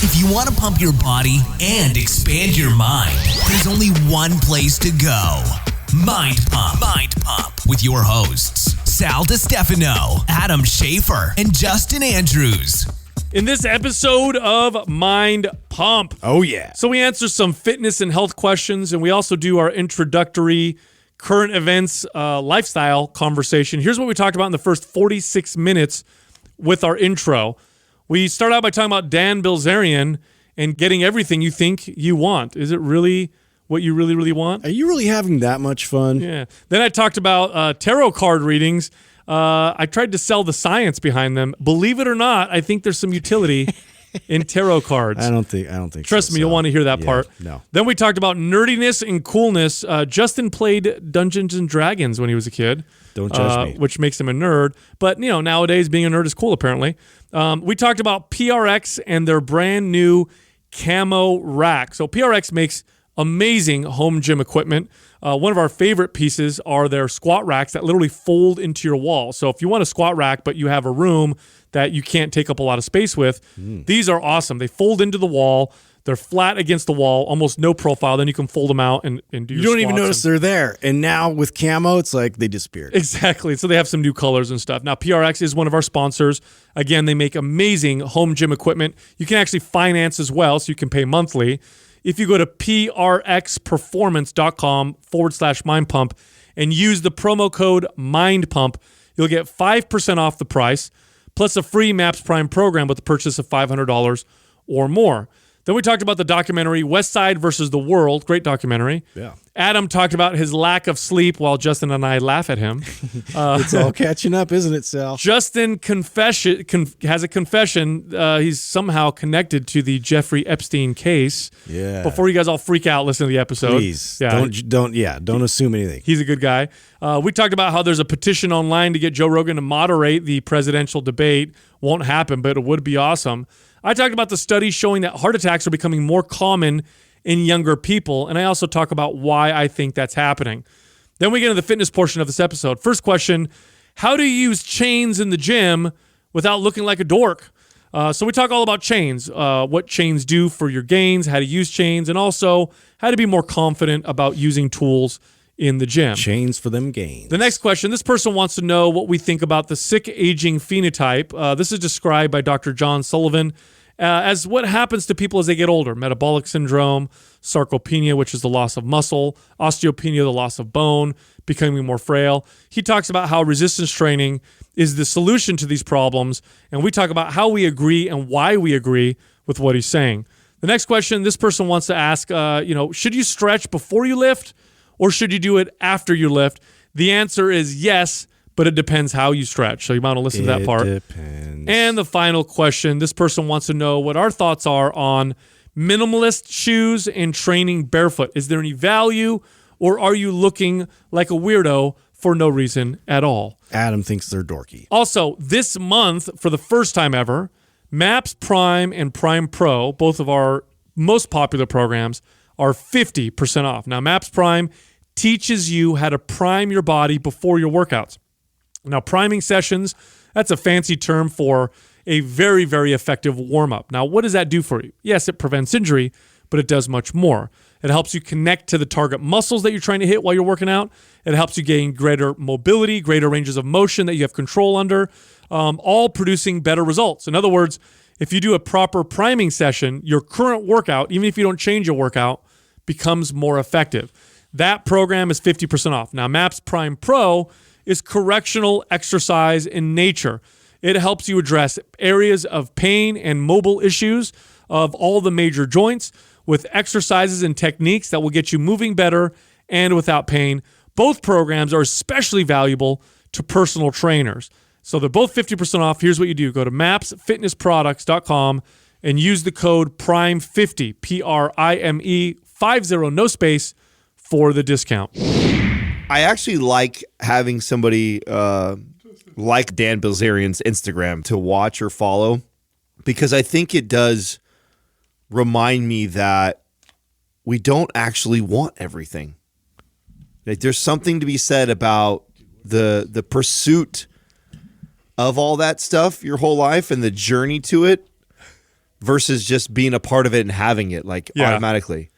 If you want to pump your body and expand your mind, there's only one place to go. Mind Pump. Mind Pump with your hosts, Sal DiStefano, Adam Schafer, and Justin Andrews. In this episode of Mind Pump. Oh, yeah. So we answer some fitness and health questions, and we also do our introductory current events lifestyle conversation. Here's what we talked about in the first 46 minutes with our intro. We start out by talking about Dan Bilzerian and getting everything you think you want. Is it really what you really, really want? Are you really having that much fun? Yeah. Then I talked about tarot card readings. I tried to sell the science behind them. Believe it or not, I think there's some utility in tarot cards. I don't think. Trust me, you'll want to hear that part. No. Then we talked about nerdiness and coolness. Justin played Dungeons and Dragons when he was a kid. Don't judge me. Which makes him a nerd. But, you know, nowadays being a nerd is cool, apparently. We talked about PRX and their brand new camo rack. So PRX makes amazing home gym equipment. One of our favorite pieces are their squat racks that literally fold into your wall. So if you want a squat rack, but you have a room that you can't take up a lot of space with, these are awesome. They fold into the wall. They're flat against the wall, almost no profile. Then you can fold them out and do your squats. You don't even notice they're there. And now with camo, it's like they disappeared. Exactly. So they have some new colors and stuff. Now, PRX is one of our sponsors. Again, they make amazing home gym equipment. You can actually finance as well, so you can pay monthly. If you go to prxperformance.com/mindpump and use the promo code MINDPUMP, you'll get 5% off the price, plus a free MAPS Prime program with the purchase of $500 or more. Then we talked about the documentary Westside versus the World. Great documentary. Yeah. Adam talked about his lack of sleep while Justin and I laugh at him. It's all catching up, isn't it, Sal? Justin has a confession. He's somehow connected to the Jeffrey Epstein case. Yeah. Before you guys all freak out, listen to the episode. Please. Yeah. Don't assume anything. He's a good guy. We talked about how there's a petition online to get Joe Rogan to moderate the presidential debate. Won't happen, but it would be awesome. I talked about the studies showing that heart attacks are becoming more common in younger people, and I also talk about why I think that's happening. Then we get into the fitness portion of this episode. First question, how do you use chains in the gym without looking like a dork? So we talk all about chains, what chains do for your gains, how to use chains, and also how to be more confident about using tools in the gym. Chains for them gains. The next question, this person wants to know what we think about the sick aging phenotype. This is described by Dr. Jon Sullivan as what happens to people as they get older. Metabolic syndrome, sarcopenia, which is the loss of muscle, osteopenia, the loss of bone, becoming more frail. He talks about how resistance training is the solution to these problems, and we talk about how we agree and why we agree with what he's saying. The next question, this person wants to ask, should you stretch before you lift or should you do it after you lift? The answer is yes, but it depends how you stretch. So you might want to listen to that part. It depends. And the final question, this person wants to know what our thoughts are on minimalist shoes and training barefoot. Is there any value, or are you looking like a weirdo for no reason at all? Adam thinks they're dorky. Also, this month, for the first time ever, MAPS Prime and Prime Pro, both of our most popular programs, are 50% off. Now, MAPS Prime teaches you how to prime your body before your workouts. Now, priming sessions, that's a fancy term for a very, very effective warm-up. Now, what does that do for you? Yes, it prevents injury, but it does much more. It helps you connect to the target muscles that you're trying to hit while you're working out. It helps you gain greater mobility, greater ranges of motion that you have control under, all producing better results. In other words, if you do a proper priming session, your current workout, even if you don't change your workout, becomes more effective. That program is 50% off. Now, MAPS Prime Pro is correctional exercise in nature. It helps you address areas of pain and mobile issues of all the major joints with exercises and techniques that will get you moving better and without pain. Both programs are especially valuable to personal trainers. So they're both 50% off. Here's what you do. Go to mapsfitnessproducts.com and use the code PRIME50, PRIME50, no space, for the discount. I actually like having somebody like Dan Bilzerian's Instagram to watch or follow, because I think it does remind me that we don't actually want everything. Like, there's something to be said about the pursuit of all that stuff your whole life and the journey to it versus just being a part of it and having it like automatically.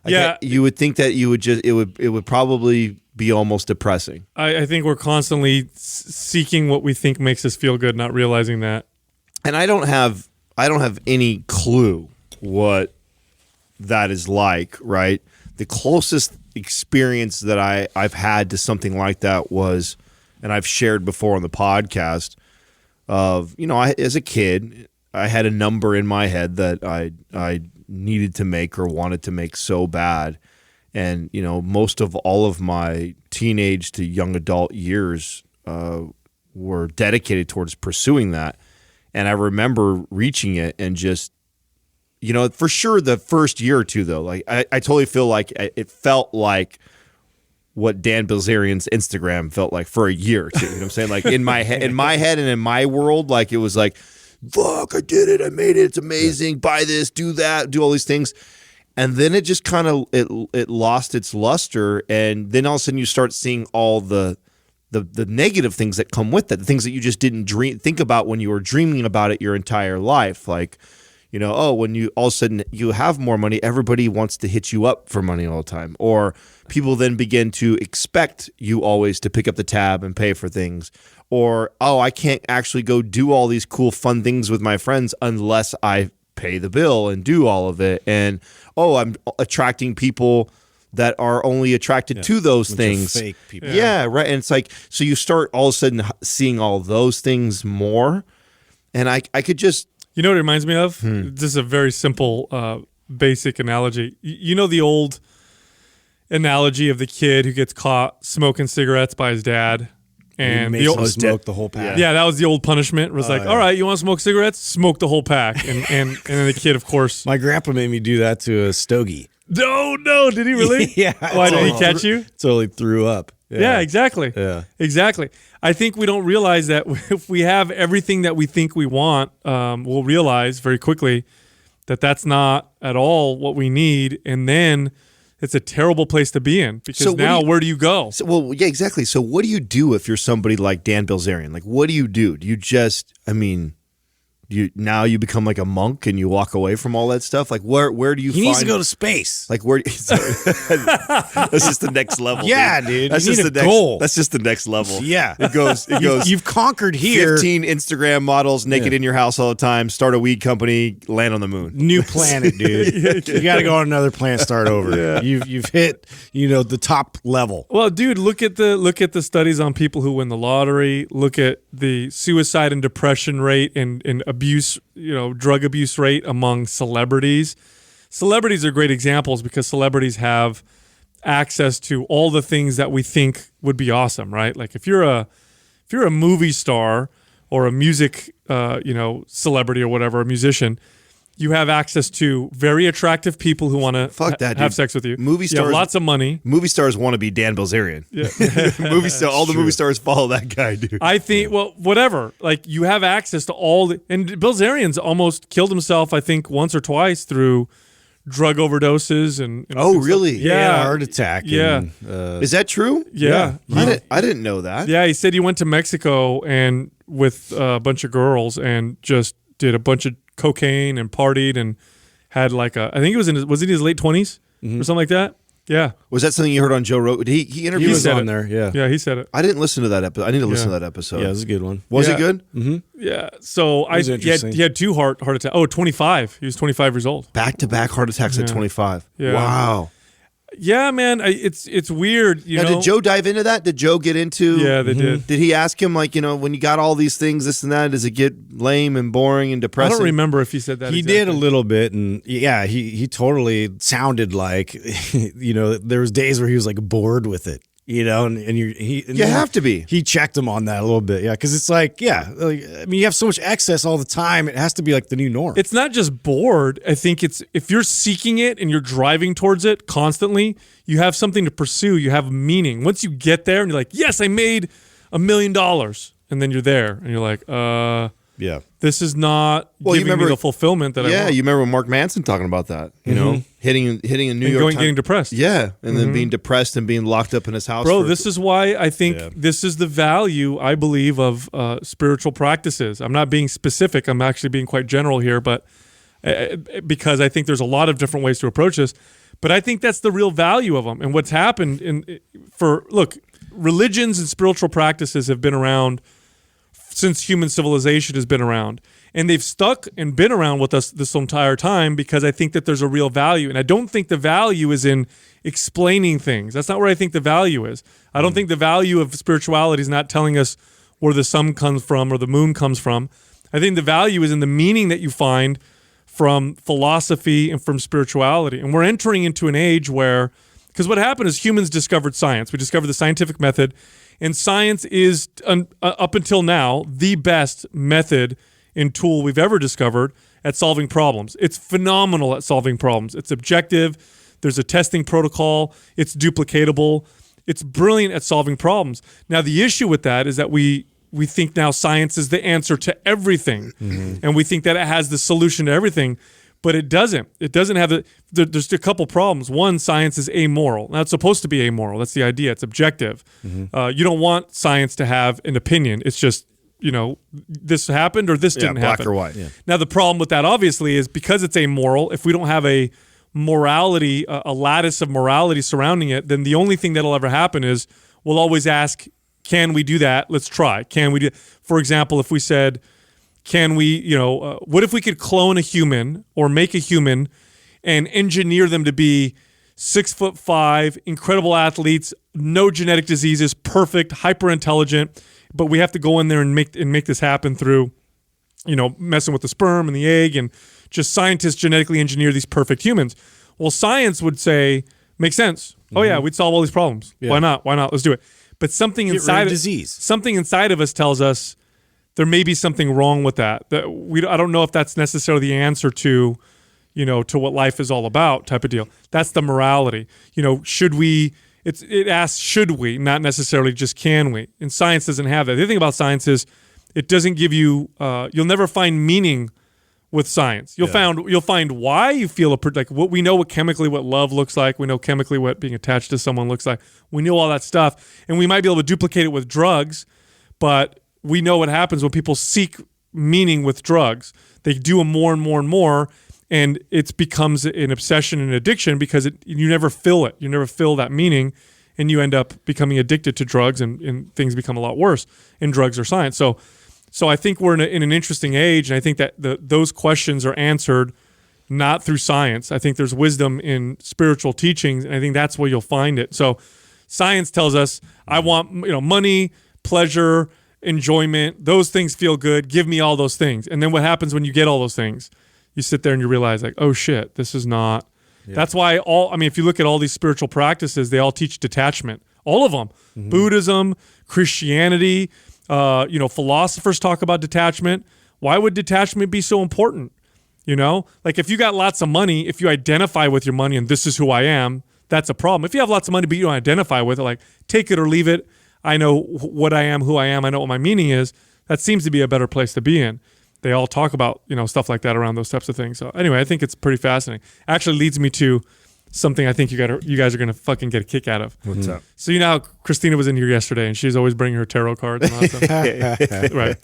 Like, you would think that you would just it would probably be almost depressing. I think we're constantly seeking what we think makes us feel good, not realizing that. And I don't have any clue what that is like, right? The closest experience that I've had to something like that was, and I've shared before on the podcast, of, as a kid, I had a number in my head that I needed to make or wanted to make so bad. And, most of all of my teenage to young adult years were dedicated towards pursuing that. And I remember reaching it and just, for sure the first year or two, though, like I totally feel like it felt like what Dan Bilzerian's Instagram felt like for a year or two. You know what I'm saying? Like in my head and in my world, like it was like, fuck, I did it. I made it. It's amazing. Buy this, do that, do all these things. And then it just kind of, it lost its luster. And then all of a sudden you start seeing all the negative things that come with that, the things that you just didn't think about when you were dreaming about it your entire life. Like, when you all of a sudden you have more money, everybody wants to hit you up for money all the time. Or people then begin to expect you always to pick up the tab and pay for things. Or, I can't actually go do all these cool, fun things with my friends unless I pay the bill and do all of it. And, I'm attracting people that are only attracted to those things. Fake people. Yeah, right. And it's like, so you start all of a sudden seeing all those things more. And I could just... You know what it reminds me of? This is a very simple, basic analogy. You know the old analogy of the kid who gets caught smoking cigarettes by his dad? And he makes him smoke the whole pack. Yeah, that was the old punishment. It was all right, you want to smoke cigarettes? Smoke the whole pack. And then the kid, of course... My grandpa made me do that to a stogie. No, did he really? Yeah. Why, did he catch you? Totally threw up. Yeah, exactly. Yeah. Exactly. I think we don't realize that if we have everything that we think we want, we'll realize very quickly that that's not at all what we need. And then it's a terrible place to be in because where do you go? Yeah, exactly. So what do you do if you're somebody like Dan Bilzerian? Like, what do you do? Do you just, you become like a monk and you walk away from all that stuff? Like where do you He needs to go to space. Like where that's just the next level. Yeah, dude. That's you just need the a next goal. That's just the next level. Yeah. It goes You've conquered here. 15 Instagram models naked in your house all the time, start a weed company, land on the moon. New planet, dude. You got to go on another planet, start over. Yeah. You've hit, the top level. Well, dude, look at the studies on people who win the lottery. Look at the suicide and depression rate and abuse, drug abuse rate among celebrities. Celebrities are great examples because celebrities have access to all the things that we think would be awesome, right? Like if you're a movie star or a music, celebrity or whatever, a musician, you have access to very attractive people who want to have sex with you. Movie stars, you have lots of money. Movie stars want to be Dan Bilzerian. Yeah. All the movie stars follow that guy, dude. I think, whatever. Like you have access to and Bilzerian's almost killed himself, I think, once or twice through drug overdoses and oh, really? Yeah, He had a heart attack. Yeah, is that true? Yeah. I didn't know that. Yeah, he said he went to Mexico and with a bunch of girls and just did a bunch of cocaine and partied and had I think it was was it in his late 20s or something like that? Yeah. Was that something you heard on Joe Rogan? He interviewed He was on it. there, yeah. Yeah, he said it. I didn't listen to that episode. I need to listen to that episode. Yeah, it was a good one. Was Yeah. it good? Mm-hmm. Yeah. So he had two heart attacks. Oh, 25. He was 25 years old. Back-to-back heart attacks at 25. Yeah. Wow. Yeah, man. It's weird. Now, did Joe dive into that? Did Joe get into? Yeah, they did. Did he ask him when you got all these things, this and that, does it get lame and boring and depressing? I don't remember if he said that. He did a little bit, and yeah, he totally sounded like, there was days where he was like bored with it, you have to be. He checked him on that a little bit, yeah, because it's like, you have so much excess all the time, it has to be like the new norm. It's not just bored. I think it's if you're seeking it and you're driving towards it constantly, you have something to pursue. You have meaning. Once you get there and you're like, yes, I made $1 million, and then you're there and you're like, yeah. This is not giving me the fulfillment that I want. Yeah, you remember Mark Manson talking about that, hitting a New York Times. Getting depressed. Yeah, and then being depressed and being locked up in his house. Bro, this is why I think this is the value, I believe, of spiritual practices. I'm not being specific. I'm actually being quite general here, but because I think there's a lot of different ways to approach this. But I think that's the real value of them. And what's happened religions and spiritual practices have been around since human civilization has been around. And they've stuck and been around with us this entire time because I think that there's a real value. And I don't think the value is in explaining things. That's not where I think the value is. I don't think the value of spirituality is not telling us where the sun comes from or the moon comes from. I think the value is in the meaning that you find from philosophy and from spirituality. And we're entering into an age where, because what happened is humans discovered science. We discovered the scientific method, and science is, up until now, the best method and tool we've ever discovered at solving problems. It's phenomenal at solving problems. It's objective. There's a testing protocol. It's duplicatable. It's brilliant at solving problems. Now, the issue with that is that we think now science is the answer to everything. And we think that it has the solution to everything, but it doesn't. It doesn't have there's a couple problems. One, science is amoral. Now, it's supposed to be amoral. That's the idea. It's objective. You don't want science to have an opinion. It's just, this happened or this didn't happen. Black or white. Yeah. Now, the problem with that, obviously, is because it's amoral, if we don't have a morality, a lattice of morality surrounding it, then the only thing that'll ever happen is we'll always ask, can we do that? Let's try. Can we do? For example, if we said, can we, what if we could clone a human or make a human and engineer them to be 6'5", incredible athletes, no genetic diseases, perfect, hyper intelligent, but we have to go in there and make this happen through, messing with the sperm and the egg and just scientists genetically engineer these perfect humans. Well, science would say, makes sense. Oh yeah, we'd solve all these problems. Yeah. Why not? Let's do it. But something inside of us tells us there may be something wrong with that. I don't know if that's necessarily the answer to, to what life is all about type of deal. That's the morality. Should we? It asks should we, not necessarily just can we. And science doesn't have that. The other thing about science is it doesn't give you. You'll never find meaning with science. You'll find why you feel what we know what love looks like. We know chemically what being attached to someone looks like. We know all that stuff, and we might be able to duplicate it with drugs, but we know what happens when people seek meaning with drugs. They do them more and more and more, and it becomes an obsession and addiction because you never fill it. You never fill that meaning, and you end up becoming addicted to drugs, and things become a lot worse in drugs or science. So I think we're in an interesting age, and I think that those questions are answered not through science. I think there's wisdom in spiritual teachings, and I think that's where you'll find it. So science tells us, I want money, pleasure, enjoyment. Those things feel good. Give me all those things. And then what happens when you get all those things? You sit there and you realize, oh shit, this is not. Yeah. That's why if you look at all these spiritual practices, they all teach detachment. All of them. Buddhism, Christianity. Philosophers talk about detachment. Why would detachment be so important? If you got lots of money, if you identify with your money and this is who I am, that's a problem. If you have lots of money but you don't identify with it, take it or leave it, I know what I am, who I am, I know what my meaning is, that seems to be a better place to be in. They all talk about, stuff like that around those types of things. So anyway, I think it's pretty fascinating. Actually leads me to something I think you guys are going to fucking get a kick out of. What's up? So how Christina was in here yesterday and she's always bringing her tarot cards and all that stuff. Right.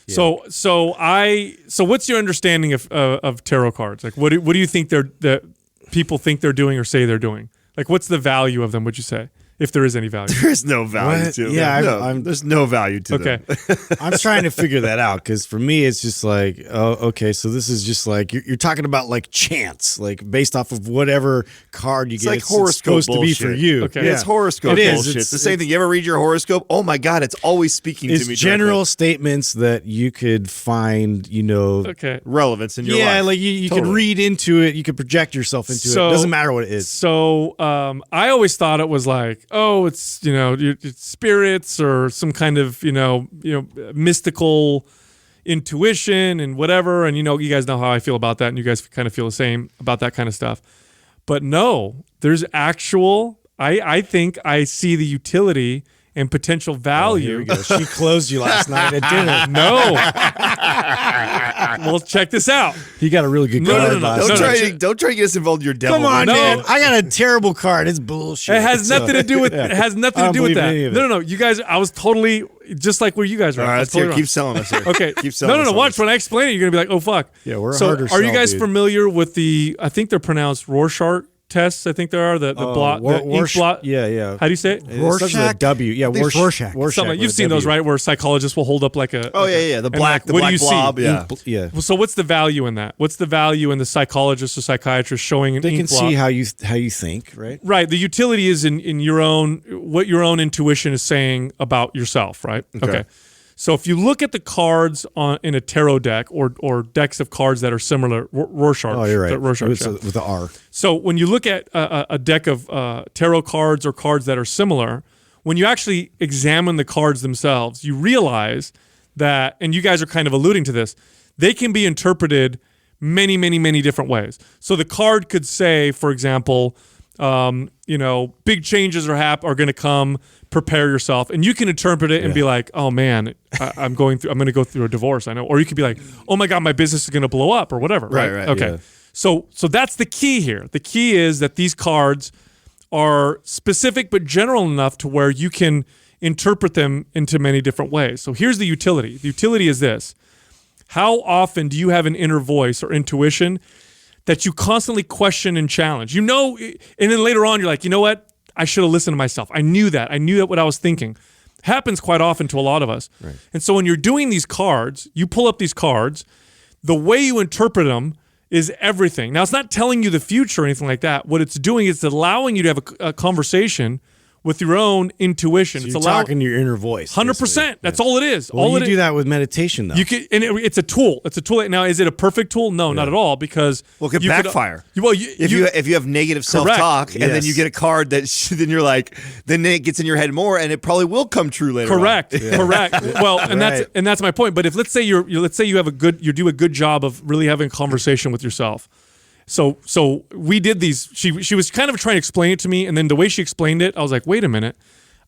Yeah. So what's your understanding of tarot cards? What do you think that people think they're doing or say they're doing? What's the value of them, would you say? If there is any value. There's no value to them. Yeah, there's no value to them. I'm trying to figure that out because for me, it's just okay, so this is just you're talking about chance, based off of whatever card you get. It's horoscope it's supposed bullshit. To be for you. Okay. Yeah. It's horoscope bullshit. It's the same thing. You ever read your horoscope? Oh my God, it's always speaking to me. It's general statements that you could find, relevance in your life. Yeah, you could read into it. You could project yourself into it. It doesn't matter what it is. So I always thought it was it's it's spirits or some kind of mystical intuition and whatever, and you guys know how I feel about that, and you guys kind of feel the same about that kind of stuff. But no, there's actual. I think I see the utility and potential value. Here we go. She closed you last night at dinner. No. Well, check this out. He got a really good card. Don't try to get us involved in your devil. Come on, man. I got a terrible card. It's bullshit. It has nothing to do with. It has nothing to do with that. No. You guys, I was totally just like where you guys are. All right, I'm let's totally wrong. keep selling us here. Okay. Keep selling No. us on Watch this. when I explain it. You're gonna be like, "Oh fuck." Yeah, we're a so. harder Are you sell, guys dude. familiar with the? I think they're pronounced Rorschach tests. I think there are the blot, the ink blot. Yeah. How do you say it? It starts with a W. Yeah, Rorschach. Something like, you've seen those, right? Where psychologists will hold up like a. Oh yeah. The and black, like, what do you blob. see? Yeah. Yeah. So what's the value in that? What's the value in the psychologist or psychiatrist showing an They ink can blot? see how you think, right? Right. The utility is in your own, what your own intuition is saying about yourself, right? Okay. So if you look at the cards in a tarot deck or decks of cards that are similar, Rorschach. Oh, you're right. Rorschach, With the R. So when you look at a deck of tarot cards or cards that are similar, when you actually examine the cards themselves, you realize that, and you guys are kind of alluding to this, they can be interpreted many, many, many different ways. So the card could say, for example, big changes are going to come. Prepare yourself, and you can interpret it and be like, "Oh man, I'm going to go through a divorce." I know, or you could be like, "Oh my god, my business is going to blow up," or whatever. Right. Okay. Yeah. So that's the key here. The key is that these cards are specific but general enough to where you can interpret them into many different ways. So here's the utility. The utility is this: how often do you have an inner voice or intuition that you constantly question and challenge? And then later on, you're like, you know what? I should have listened to myself. I knew that what I was thinking. Happens quite often to a lot of us. Right. And so when you're doing these cards, you pull up these cards, the way you interpret them is everything. Now, it's not telling you the future or anything like that. What it's doing is allowing you to have a conversation with your own intuition. So it's you're talking to your inner voice. 100%. That's all it is. Well, you do that with meditation, though. You can, and it's a tool. It's a tool. Now, is it a perfect tool? No, not at all. Because it could backfire. If you have negative self-talk and then you get a card that then you're like, then it gets in your head more, and it probably will come true later. Correct. Well, and that's my point. But if let's say you do a good job of really having a conversation with yourself. So we did these. She was kind of trying to explain it to me, and then the way she explained it, I was like, wait a minute,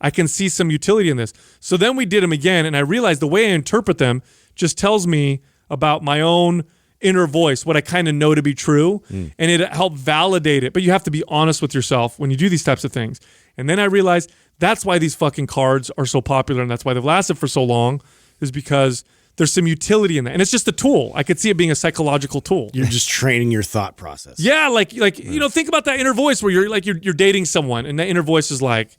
I can see some utility in this. So then we did them again, and I realized the way I interpret them just tells me about my own inner voice, what I kind of know to be true, and it helped validate it. But you have to be honest with yourself when you do these types of things. And then I realized that's why these fucking cards are so popular, and that's why they've lasted for so long, is because there's some utility in that. And it's just a tool. I could see it being a psychological tool. You're just training your thought process. Yeah, like think about that inner voice where you're dating someone, and that inner voice is like,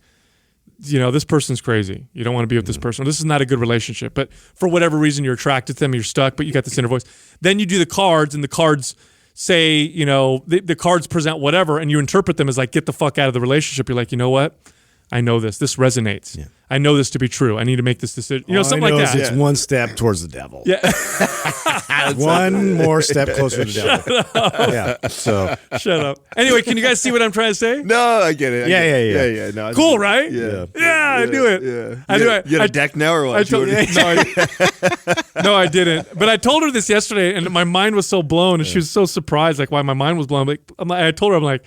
this person's crazy. You don't want to be with this person. This is not a good relationship. But for whatever reason, you're attracted to them, you're stuck, but you got this inner voice. Then you do the cards, and the cards say, the cards present whatever, and you interpret them as like, get the fuck out of the relationship. You're like, you know what? I know this. This resonates. Yeah. I know this to be true. I need to make this decision. Something like that. It's one step towards the devil. Yeah. One more step closer to the devil. Yeah. So shut up. Anyway, can you guys see what I'm trying to say? No, I get it. Yeah. No, cool, right? Yeah. I knew it. Yeah. I knew it. You had a deck now or what? No, I didn't. But I told her this yesterday, and my mind was so blown, and she was so surprised, like why my mind was blown. I told her, I'm like,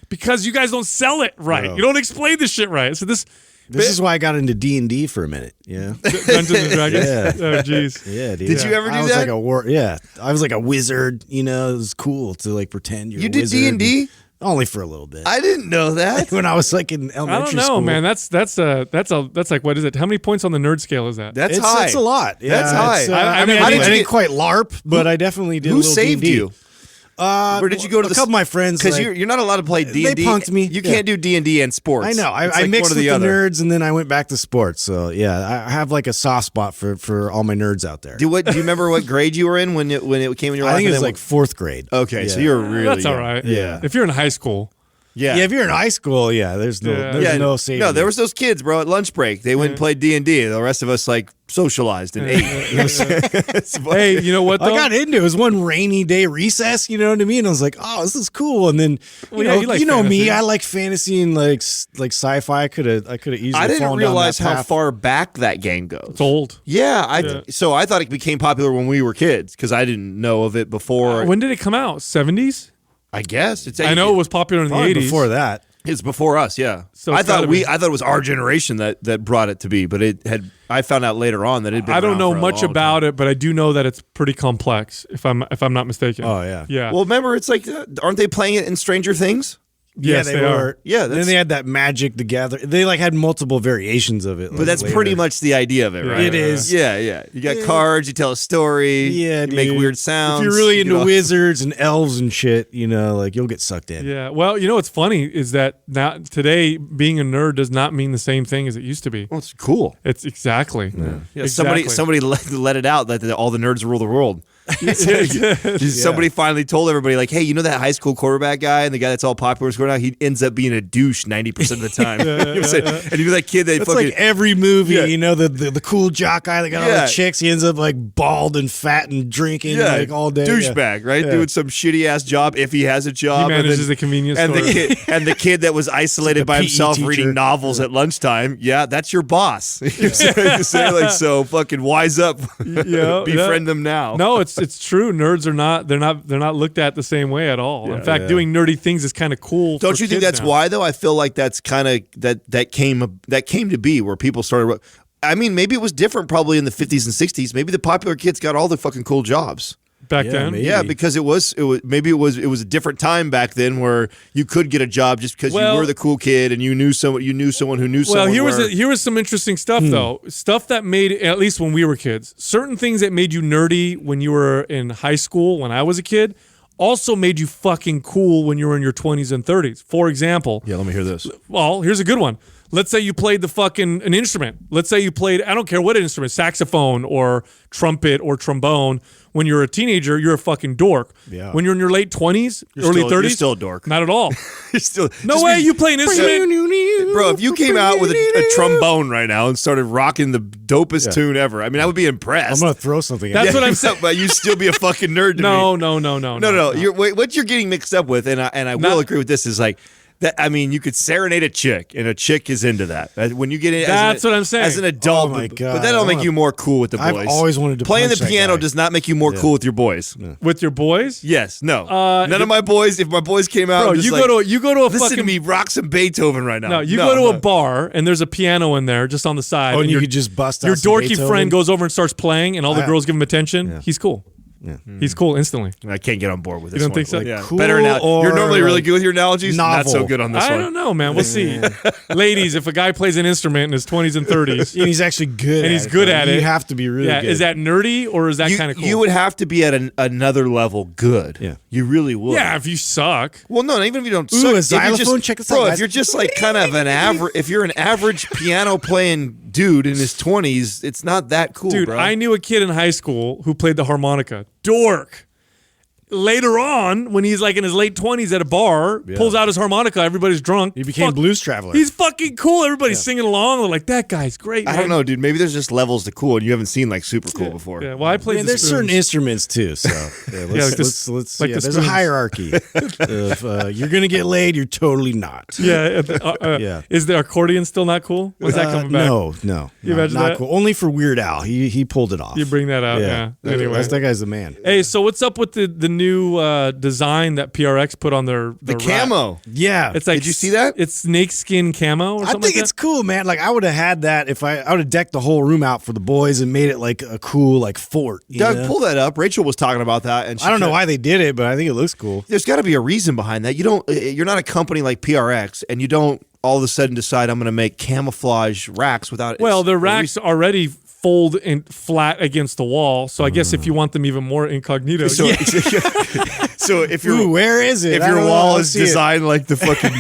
because you guys don't sell it right. No. You don't explain this shit right. So this is why I got into D&D for a minute. Yeah, Dungeons and Dragons. Yeah. Oh, jeez. Yeah, dude. Did you ever do I was that? I was like a wizard. It was cool to like pretend you're. You a did wizard. D&D? Only for a little bit. I didn't know that. When I was like in elementary school. I don't know, man. That's like, what is it? How many points on the nerd scale is that? That's high. That's a lot. Yeah, that's high. I didn't quite LARP, but I definitely did. Who a little saved D&D. you? Where did you go to? A couple of my friends, because you're not allowed to play D&D. They punked me. You can't do D&D and sports. I know. I mixed with the nerds, and then I went back to sports. So yeah, I have like a soft spot for all my nerds out there. Do you remember what grade you were in when it came in your life? I think it was like fourth grade. Okay, so you're really that's young. all right. Yeah. If you're in high school. Yeah. If you're in high school, there's no saving. No, there was those kids, bro, at lunch break. They went and played D&D. The rest of us like socialized and ate. Hey, you know what though? I got into it. It was one rainy day recess, you know what I mean? I was like, oh, this is cool. And then you know me, I like fantasy and like sci-fi. I could have easily I didn't fallen realize down that how path. far back that game goes. It's old. Yeah, so I thought it became popular when we were kids because I didn't know of it before. When did it come out? 70s? I guess I know it was popular in the 80s. Before that. It's before us, yeah. So I thought it was our generation that brought it to be, but I found out later on that it had been I don't around know for a much long about time. it, but I do know that it's pretty complex if I'm not mistaken. Oh yeah. Yeah. Well, remember it's like aren't they playing it in Stranger Things? Yes, they they were. are. Yeah, And then they had that Magic the Gathering. They like had multiple variations of it. But that's pretty much the idea of it, right? It is. Yeah. You got cards, you tell a story, Yeah, you make dude. weird sounds. If you're really you into know. wizards and elves and shit, like you'll get sucked in. Yeah. Well, what's funny is that now today being a nerd does not mean the same thing as it used to be. Well, it's cool. It's exactly. Yeah, Exactly. somebody let it out that all the nerds rule the world. Somebody finally told everybody, like, hey, you know that high school quarterback guy and the guy that's all popular scoring out, he ends up being a douche 90% of the time. You know what I'm saying? And you know that kid that That's fucking like every movie, Yeah. the cool jock guy that got all Yeah. the chicks, he ends up like bald and fat and drinking like all day. douchebag, right? Yeah. Doing some shitty ass job if he has a job. He manages the convenience and store. the kid that was isolated Like a by PE himself teacher. reading novels at lunchtime. Yeah, that's your boss. You say like, so fucking wise up. Befriend them now. No, it's true. Nerds are not. They're not looked at the same way at all. In fact, doing nerdy things is kind of cool. Don't for you think kids that's now. why though? I feel like that's kind of that came to be where people started. I mean, maybe it was different probably in the 50s and 60s. Maybe the popular kids got all the fucking cool jobs. back Yeah, then? maybe. Yeah, because it was a different time back then where you could get a job just because you were the cool kid and you knew someone who knew someone. Well, here was some interesting stuff though. Stuff that made, at least when we were kids, certain things that made you nerdy when you were in high school, when I was a kid, also made you fucking cool when you were in your 20s and 30s. For example, let me hear this. well, here's a good one. Let's say you played an instrument. Let's say you played, I don't care what instrument, saxophone or trumpet or trombone. When you're a teenager, you're a fucking dork. Yeah. When you're in your late 20s, early 30s, you're still a dork. Not at all. You're still No way, you play an instrument? Bro, if you came out with a trombone right now and started rocking the dopest tune ever, I mean, I would be impressed. I'm gonna throw something. That's at what you. I'm saying. But you'd still be a fucking nerd to No. me. No. What you're getting mixed up with, and I will agree with this, is like that. I mean, you could serenade a chick, and a chick is into that. When you get in, That's what I'm saying. As an adult, Oh my God. but that don't make you more cool with the boys. I've always wanted to playing the punch that piano guy. does not make you more cool with your boys. With your boys? Yes, no. None of my boys. If my boys came out, Bro, I'm just you go to a listen fucking to me rock some Beethoven right now. No, you go to a bar and there's a piano in there just on the side. Oh, and you your- could just bust out Your some dorky Beethoven? friend goes over and starts playing, and all the I- girls give him attention. Yeah. He's cool. He's cool instantly. I can't get on board with this. You don't one. think so? Like, yeah. Cool Better now. You're or, normally really like, good with your analogies. Not so novel? good on this I one. don't know, man. We'll see. Ladies, if a guy plays an instrument in his 20s and 30s, And he's actually good. And he's good at it. You have to be really yeah, good. is that nerdy or is that kind of cool? You would have to be at another level good. Yeah. You really would. yeah, if you suck. Well, no, even if you don't. Ooh, suck, a if you're xylophone? Just, Check this bro, out, if guys. you're just like kind of an average, if you're an average piano playing dude in his 20s, it's not that cool, Dude, bro. I knew a kid in high school who played the harmonica. Dork. Later on, when he's like in his late 20s at a bar, pulls out his harmonica, everybody's drunk. He became Blues Traveler. He's fucking cool. Everybody's singing along. They're like, that guy's great. I man." don't know, dude. Maybe there's just levels to cool, and you haven't seen like super cool before. Yeah, well, I played Man, the there's certain spoons. instruments too. So like this- let's like the there's a spoons. hierarchy. If you're gonna get laid, you're totally not. Yeah, Yeah. Is the accordion still not cool? When's that coming back? No. You imagine not that? cool. Only for Weird Al. He pulled it off. You bring that out, yeah. Anyway. that guy's the man. Hey, so what's up with the new design that PRX put on their The rack? camo. Yeah, It's like Did you see that? It's snakeskin camo or I something think like it's cool, man. Like I would have had that if I would have decked the whole room out for the boys and made it like a cool like fort. you Doug, know? pull that up. Rachel was talking about that, and she I don't know kept- why they did it, but I think it looks cool. There's got to be a reason behind that. You're not a company like PRX, and you don't all of a sudden decide I'm going to make camouflage racks without. that? Well, it's the a racks already fold in flat against the wall, so I guess if you want them even more incognito, So, so if your Ooh, where is it? if I your don't know. wall I is see it. designed like the fucking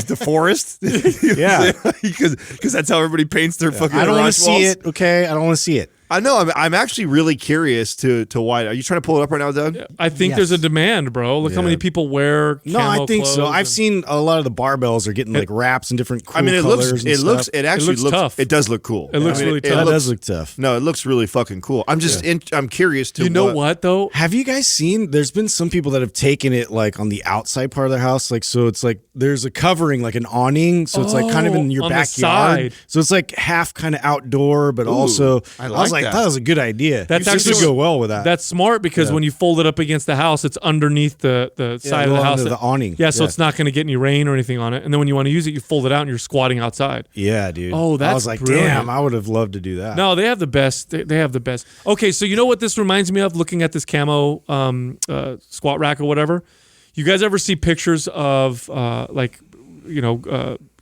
the forest, Yeah. because that's how everybody paints their fucking. I don't want garage to see walls. it. Okay, I don't want to see it. I know. I'm actually really curious to why. Are you trying to pull it up right now, Doug? I think Yes. there's a demand, bro. Look how Yeah. many people wear. No, I camo think so. clothes I've and- seen a lot of the barbells are getting like wraps and different cool I mean, it colors looks. and It looks. stuff. It actually looks tough. It does look cool. It looks really tough. That looks- does look tough. No, it looks really fucking cool. I'm just. I'm curious to. You know what though? Have you guys seen? There's been some people that have taken it like on the outside part of their house, like so it's like there's a covering, like an awning, so it's like kind of in your on the backyard. side. So it's like half kind of outdoor, but also I was like like that. was a good idea. That's This actually would go well with that. That's smart because when you fold it up against the house, it's underneath the side of go the house. under the awning. Yeah, so Yeah. it's not going to get any rain or anything on it. And then when you want to use it, you fold it out and you're squatting outside. yeah, dude. Oh, I that's was like, brilliant. damn, I would have loved to do that. No, they have the best. They have the best. Okay, so you know what this reminds me of? Looking at this camo squat rack or whatever. You guys ever see pictures of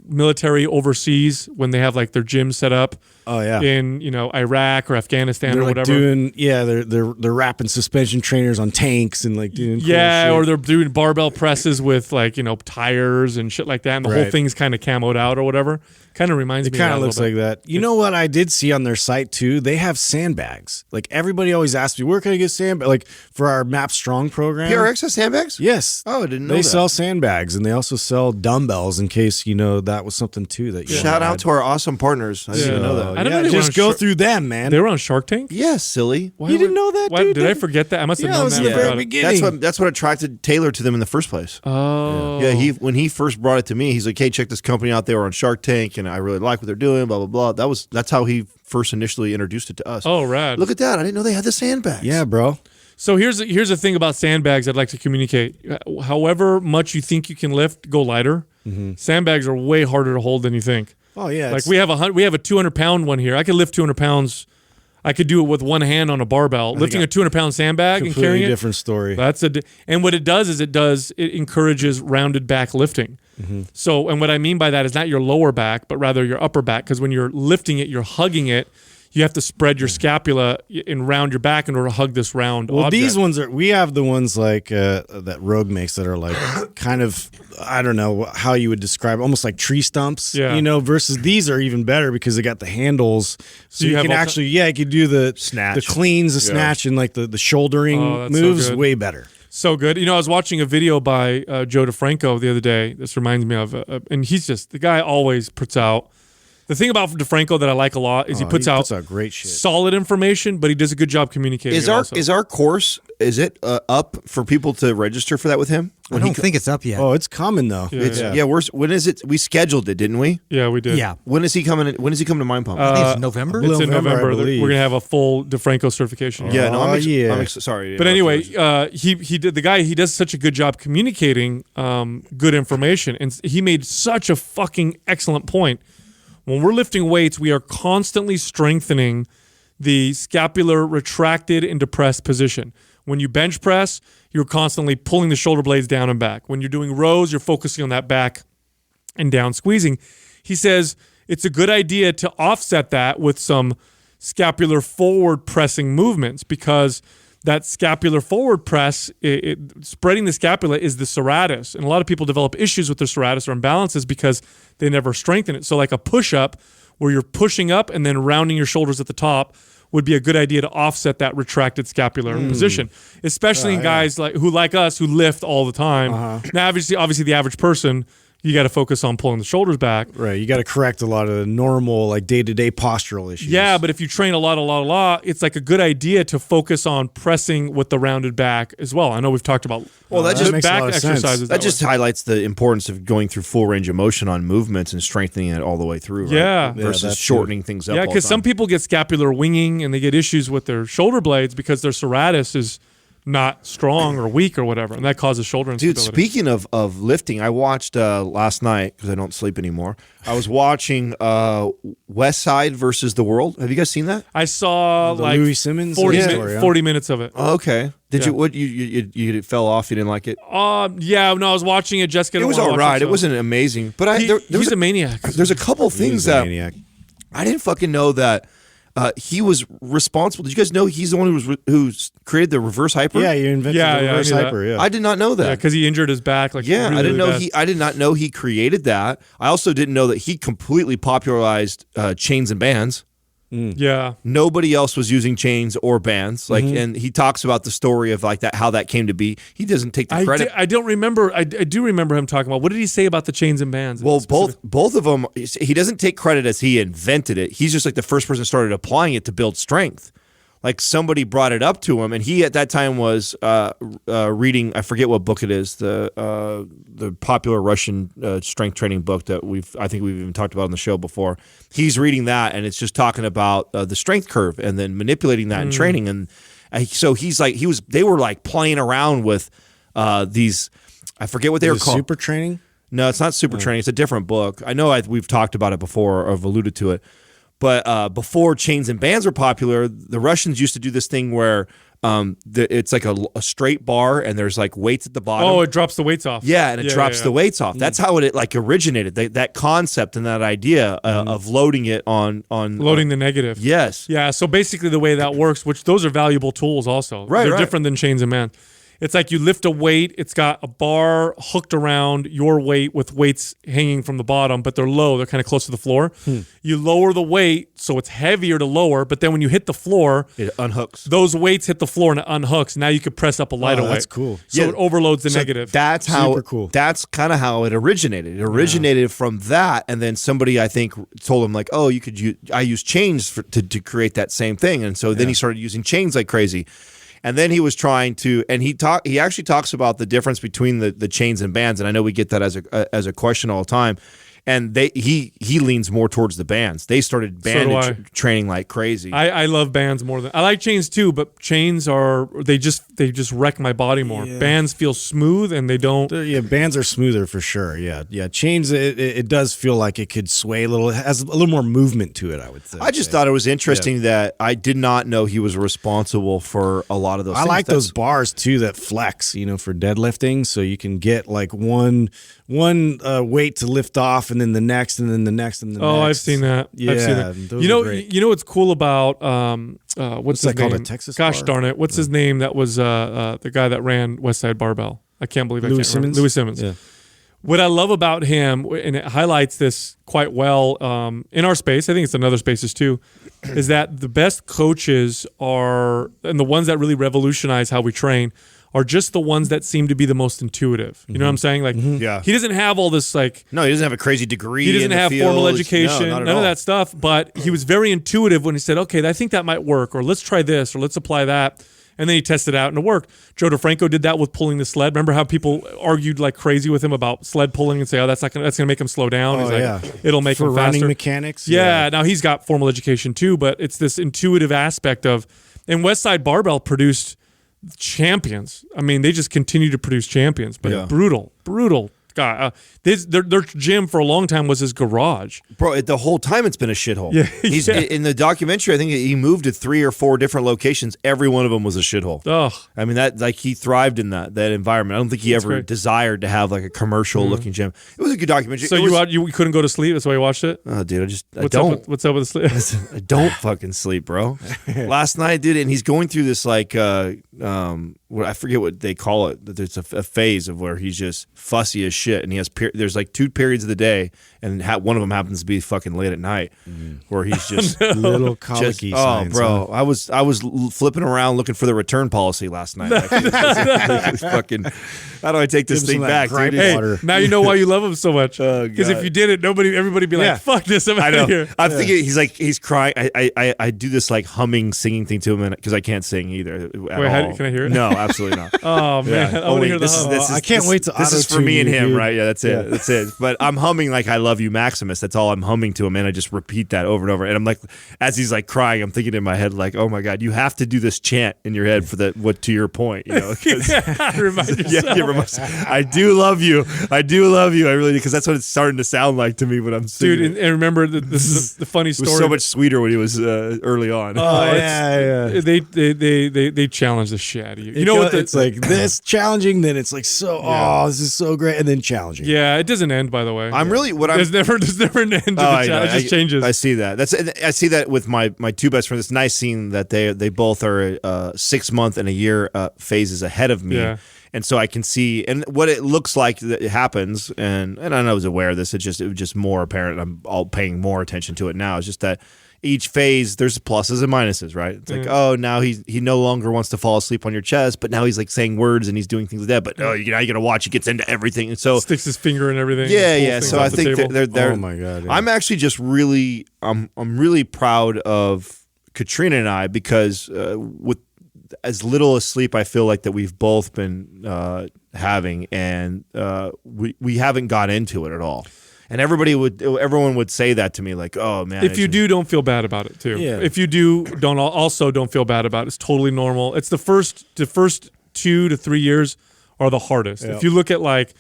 military overseas when they have like their gym set up? Oh yeah. In Iraq or Afghanistan They're or like whatever. they're wrapping suspension trainers on tanks and like doing cool Yeah, shit. or they're doing barbell presses with like tires and shit like that, and the whole Right. thing's kind of camoed out or whatever. Kind of reminds It me. kind of of that a looks little like that. You know what I did see on their site too? They have sandbags. Like everybody always asks me, where can I get sandbags? Like for our Map Strong program. PRX has sandbags? Yes. Oh, I didn't know They that. sell sandbags and they also sell dumbbells in case that was something too that you Shout out had. to our awesome partners. I didn't even know that. I didn't know they were just on go Shark- through them, man. They were on Shark Tank. Yes, silly. Why You would- didn't know that, why- dude? Did I forget that? I must have Yeah, it known was that. in the very about it. beginning. That's what attracted Taylor to them in the first place. Oh, Yeah, when he first brought it to me, he's like, "Hey, check this company out. They were on Shark Tank, and I really like what they're doing." Blah blah blah. That's how he first initially introduced it to us. Oh, rad. Look at that! I didn't know they had the sandbags. Yeah, bro. So here's the thing about sandbags I'd like to communicate. However much you think you can lift, go lighter. Sandbags are way harder to hold than you think. Oh yeah. Like we have a 200-pound one here. I could lift 200 pounds. I could do it with one hand on a barbell. Lifting a 200-pound sandbag and completely carrying it. different story. And what it does is it encourages rounded back lifting. So, and what I mean by that is not your lower back, but rather your upper back. Because when you're lifting it, you're hugging it. You have to spread your scapula and round your back in order to hug this round Well, object. these ones we have the ones like that Rogue makes that are like kind of, I don't know how you would describe it, almost like tree stumps, Yeah. versus these are even better because they got the handles. So you you have can all actually, you could do the Snatch. the cleans, the snatch, and like the shouldering Oh, that's so moves good. way better. So good. I was watching a video by Joe DeFranco the other day. This reminds me of, and he's just, the guy always puts out, the thing about DeFranco that I like a lot is he puts out great shit. solid information, but he does a good job communicating. Is it our also. is our course up for people to register for that with him? I don't think it's up yet. Oh, it's common though. Yeah. When is it? We scheduled it, didn't we? Yeah, we did. Yeah. When is he coming? When does he come to Mind Pump? I think it's November. It's in November, I November. We're believe. going to have a full DeFranco certification. yeah, no, I'm yeah. sorry. But anyway, he does such a good job communicating good information, and he made such a fucking excellent point. When we're lifting weights, we are constantly strengthening the scapular retracted and depressed position. When you bench press, you're constantly pulling the shoulder blades down and back. When you're doing rows, you're focusing on that back and down squeezing. He says it's a good idea to offset that with some scapular forward pressing movements because that scapular forward press, spreading the scapula is the serratus. And a lot of people develop issues with their serratus or imbalances because they never strengthen it. So like a push-up where you're pushing up and then rounding your shoulders at the top would be a good idea to offset that retracted scapular position, especially in guys like us who lift all the time. Now, obviously the average person, you got to focus on pulling the shoulders back. Right. You got to correct a lot of the normal, like day-to-day postural issues. Yeah, but if you train a lot, it's like a good idea to focus on pressing with the rounded back as well. I know we've talked about that just makes a back lot of sense. exercises. that just highlights the importance of going through full range of motion on movements and strengthening it all the way through. Right? Yeah. versus that's shortening things up. Yeah, all the because some time. people get scapular winging and they get issues with their shoulder blades because their serratus is not strong or weak or whatever, and that causes shoulder Dude, instability. speaking of lifting, I watched last night because I don't sleep anymore. I was watching Westside versus the World. Have you guys seen that? I saw The like Louis Simmons 40, story, huh? 40 minutes of it. Oh, okay. Did Yeah. you? What you fell off? You didn't like it? Yeah, no, I was watching it. Jessica, It didn't was wanna all watch right. so- It wasn't amazing, but there was he's a maniac. there's a couple things He's a that maniac. I didn't fucking know that he was responsible. Did you guys know he's the one who created the reverse hyper? Yeah, you invented Yeah, the yeah, I reverse knew that. hyper. Yeah. I did not know that. Yeah, because he injured his back. Like Yeah, really, I didn't know really bad. I did not know he created that. I also didn't know that he completely popularized chains and bands. Yeah, Nobody else was using chains or bands. Like, and he talks about the story of like that, how that came to be. He doesn't take the credit. I don't remember. I do remember him talking about. What did he say about the chains and bands? Well, both of them. He doesn't take credit as he invented it. He's just like the first person started applying it to build strength. Like somebody brought it up to him, and he at that time was reading. I forget what book it is. The popular Russian strength training book that I think we've even talked about on the show before. He's reading that, and it's just talking about the strength curve and then manipulating that in training. And so he's like they were like playing around with these. I forget what they were called. Super training? No, it's not super training. It's a different book. I know we've talked about it before or have alluded to it. But before chains and bands were popular, the Russians used to do this thing where It's like a straight bar, and there's like weights at the bottom. Oh, it drops the weights off. Yeah, and it drops the weights off. That's how it like originated. That concept and that idea of loading it on loading the negative. Yes. Yeah. So basically, the way that works, which those are valuable tools, also. Right. They're different than chains and bands. It's like you lift a weight. It's got a bar hooked around your weight with weights hanging from the bottom, but they're low. They're kind of close to the floor. You lower the weight, so it's heavier to lower, but then when you hit the floor, it unhooks. Those weights hit the floor and it unhooks. Now you could press up a lighter weight. That's cool. So it overloads the negative. That's how. Super cool. That's kind of how it originated. It originated from that, and then somebody I think told him like, "Oh, you could use. I use chains to create that same thing." And so then he started using chains like crazy. And then he was trying to, and he actually talks about the difference between the chains and bands. And I know we get that as a question all the time. And he leans more towards the bands. They started band training like crazy. I love bands more than I like chains too, but chains they just wreck my body more. Yeah. Bands feel smooth and they don't. Yeah, bands are smoother for sure. Yeah. Chains, it does feel like it could sway a little. It has a little more movement to it, I would say. I just thought it was interesting that I did not know he was responsible for a lot of those. I like those bars too that flex, for deadlifting, so you can get like one weight to lift off, and then the next, and then the next, and the next. Oh, I've seen that. Yeah, I've seen that. those are great. You know what's cool about what's his that called, name? a Texas Gosh bar? darn it! What's his name? That was the guy that ran Westside Barbell. I can't believe Louis I can't remember. Simmons? Louis Simmons. Yeah. What I love about him, and it highlights this quite well in our space, I think it's in other spaces too, is that the best coaches are, and the ones that really revolutionize how we train, are just the ones that seem to be the most intuitive. You know what I'm saying? Like, Yeah. he doesn't have all this like. No, he doesn't have a crazy degree. He doesn't in the have field. formal education, No, not at none all. of that stuff. But he was very intuitive when he said, "Okay, I think that might work," or "Let's try this," or "Let's apply that." And then he tested it out and it worked. Joe DeFranco did that with pulling the sled. Remember how people argued like crazy with him about sled pulling and say, "Oh, that's gonna make him slow down." He's like, it'll make for him running faster. mechanics. Yeah. Now he's got formal education too, but it's this intuitive aspect of. And Westside Barbell produced champions. I mean, they just continue to produce champions, but brutal. God, their gym for a long time was his garage. Bro, the whole time it's been a shithole. Yeah, He's in the documentary. I think he moved to 3 or 4 different locations. Every one of them was a shithole. Ugh. I mean, that like he thrived in that environment. I don't think he ever great. desired to have like a commercial looking gym. It was a good documentary. So you couldn't go to sleep. That's why you watched it. Oh, dude, I What's don't. up? What's up with the sleep? I don't fucking sleep, bro. Last night, dude, and he's going through this like I forget what they call it. There's a phase of where he's just fussy as shit, and he has there's like 2 periods of the day, and one of them happens to be fucking late at night, where he's just little colicky signs. bro, I was flipping around looking for the return policy last night. Like, fucking, how do I take this thing back, dude? Hey, now you know why you love him so much. Oh, Because if God. you did it, everybody would be like, "Fuck this, I'm out of here." I'm thinking he's crying. I do this like humming, singing thing to him because I can't sing either. Wait, can I hear it? No, absolutely not. Oh man, I want to hear the hum. I can't wait to This is for auto-tune me and you, him, dude. right? Yeah, that's it. That's it. But I'm humming like "I love you, Maximus." That's all I'm humming to him, and I just repeat that over and over. And I'm like, as he's like crying, I'm thinking in my head like, "Oh my God, you have to do this chant in your head for what to your point, you know?" Remind yourself. I do love you. I do love you. I really do, because that's what it's starting to sound like to me when I'm singing. Dude, and remember this is the funny it story. was so much sweeter when he was early on. They challenge the shit out of you. You know what? It's like this challenging, then it's like this is so great, and then challenging. Yeah, it doesn't end, by the way. There's never an end to the challenge. It just changes. I see that. I see that with my 2 best friends. It's nice seeing that they both are 6 month and a year phases ahead of me. Yeah. And so I can see and what it looks like that it happens, and I was aware of this. It was just more apparent. I'm all paying more attention to it now. It's just that each phase there's pluses and minuses, right? It's like, oh, now he no longer wants to fall asleep on your chest, but now he's like saying words and he's doing things like that. But now you gotta watch. He gets into everything, and so sticks his finger in everything. Yeah. So I think they're oh my God. Yeah. I'm actually just really I'm really proud of Katrina and I, because with as little as sleep I feel like that we've both been having, and we haven't got into it at all. And everyone would say that to me, like, "Oh man." If you do, don't feel bad about it too. Yeah. If you do, don't feel bad about it. It's totally normal. It's the first 2 to 3 years are the hardest. Yeah. If you look at like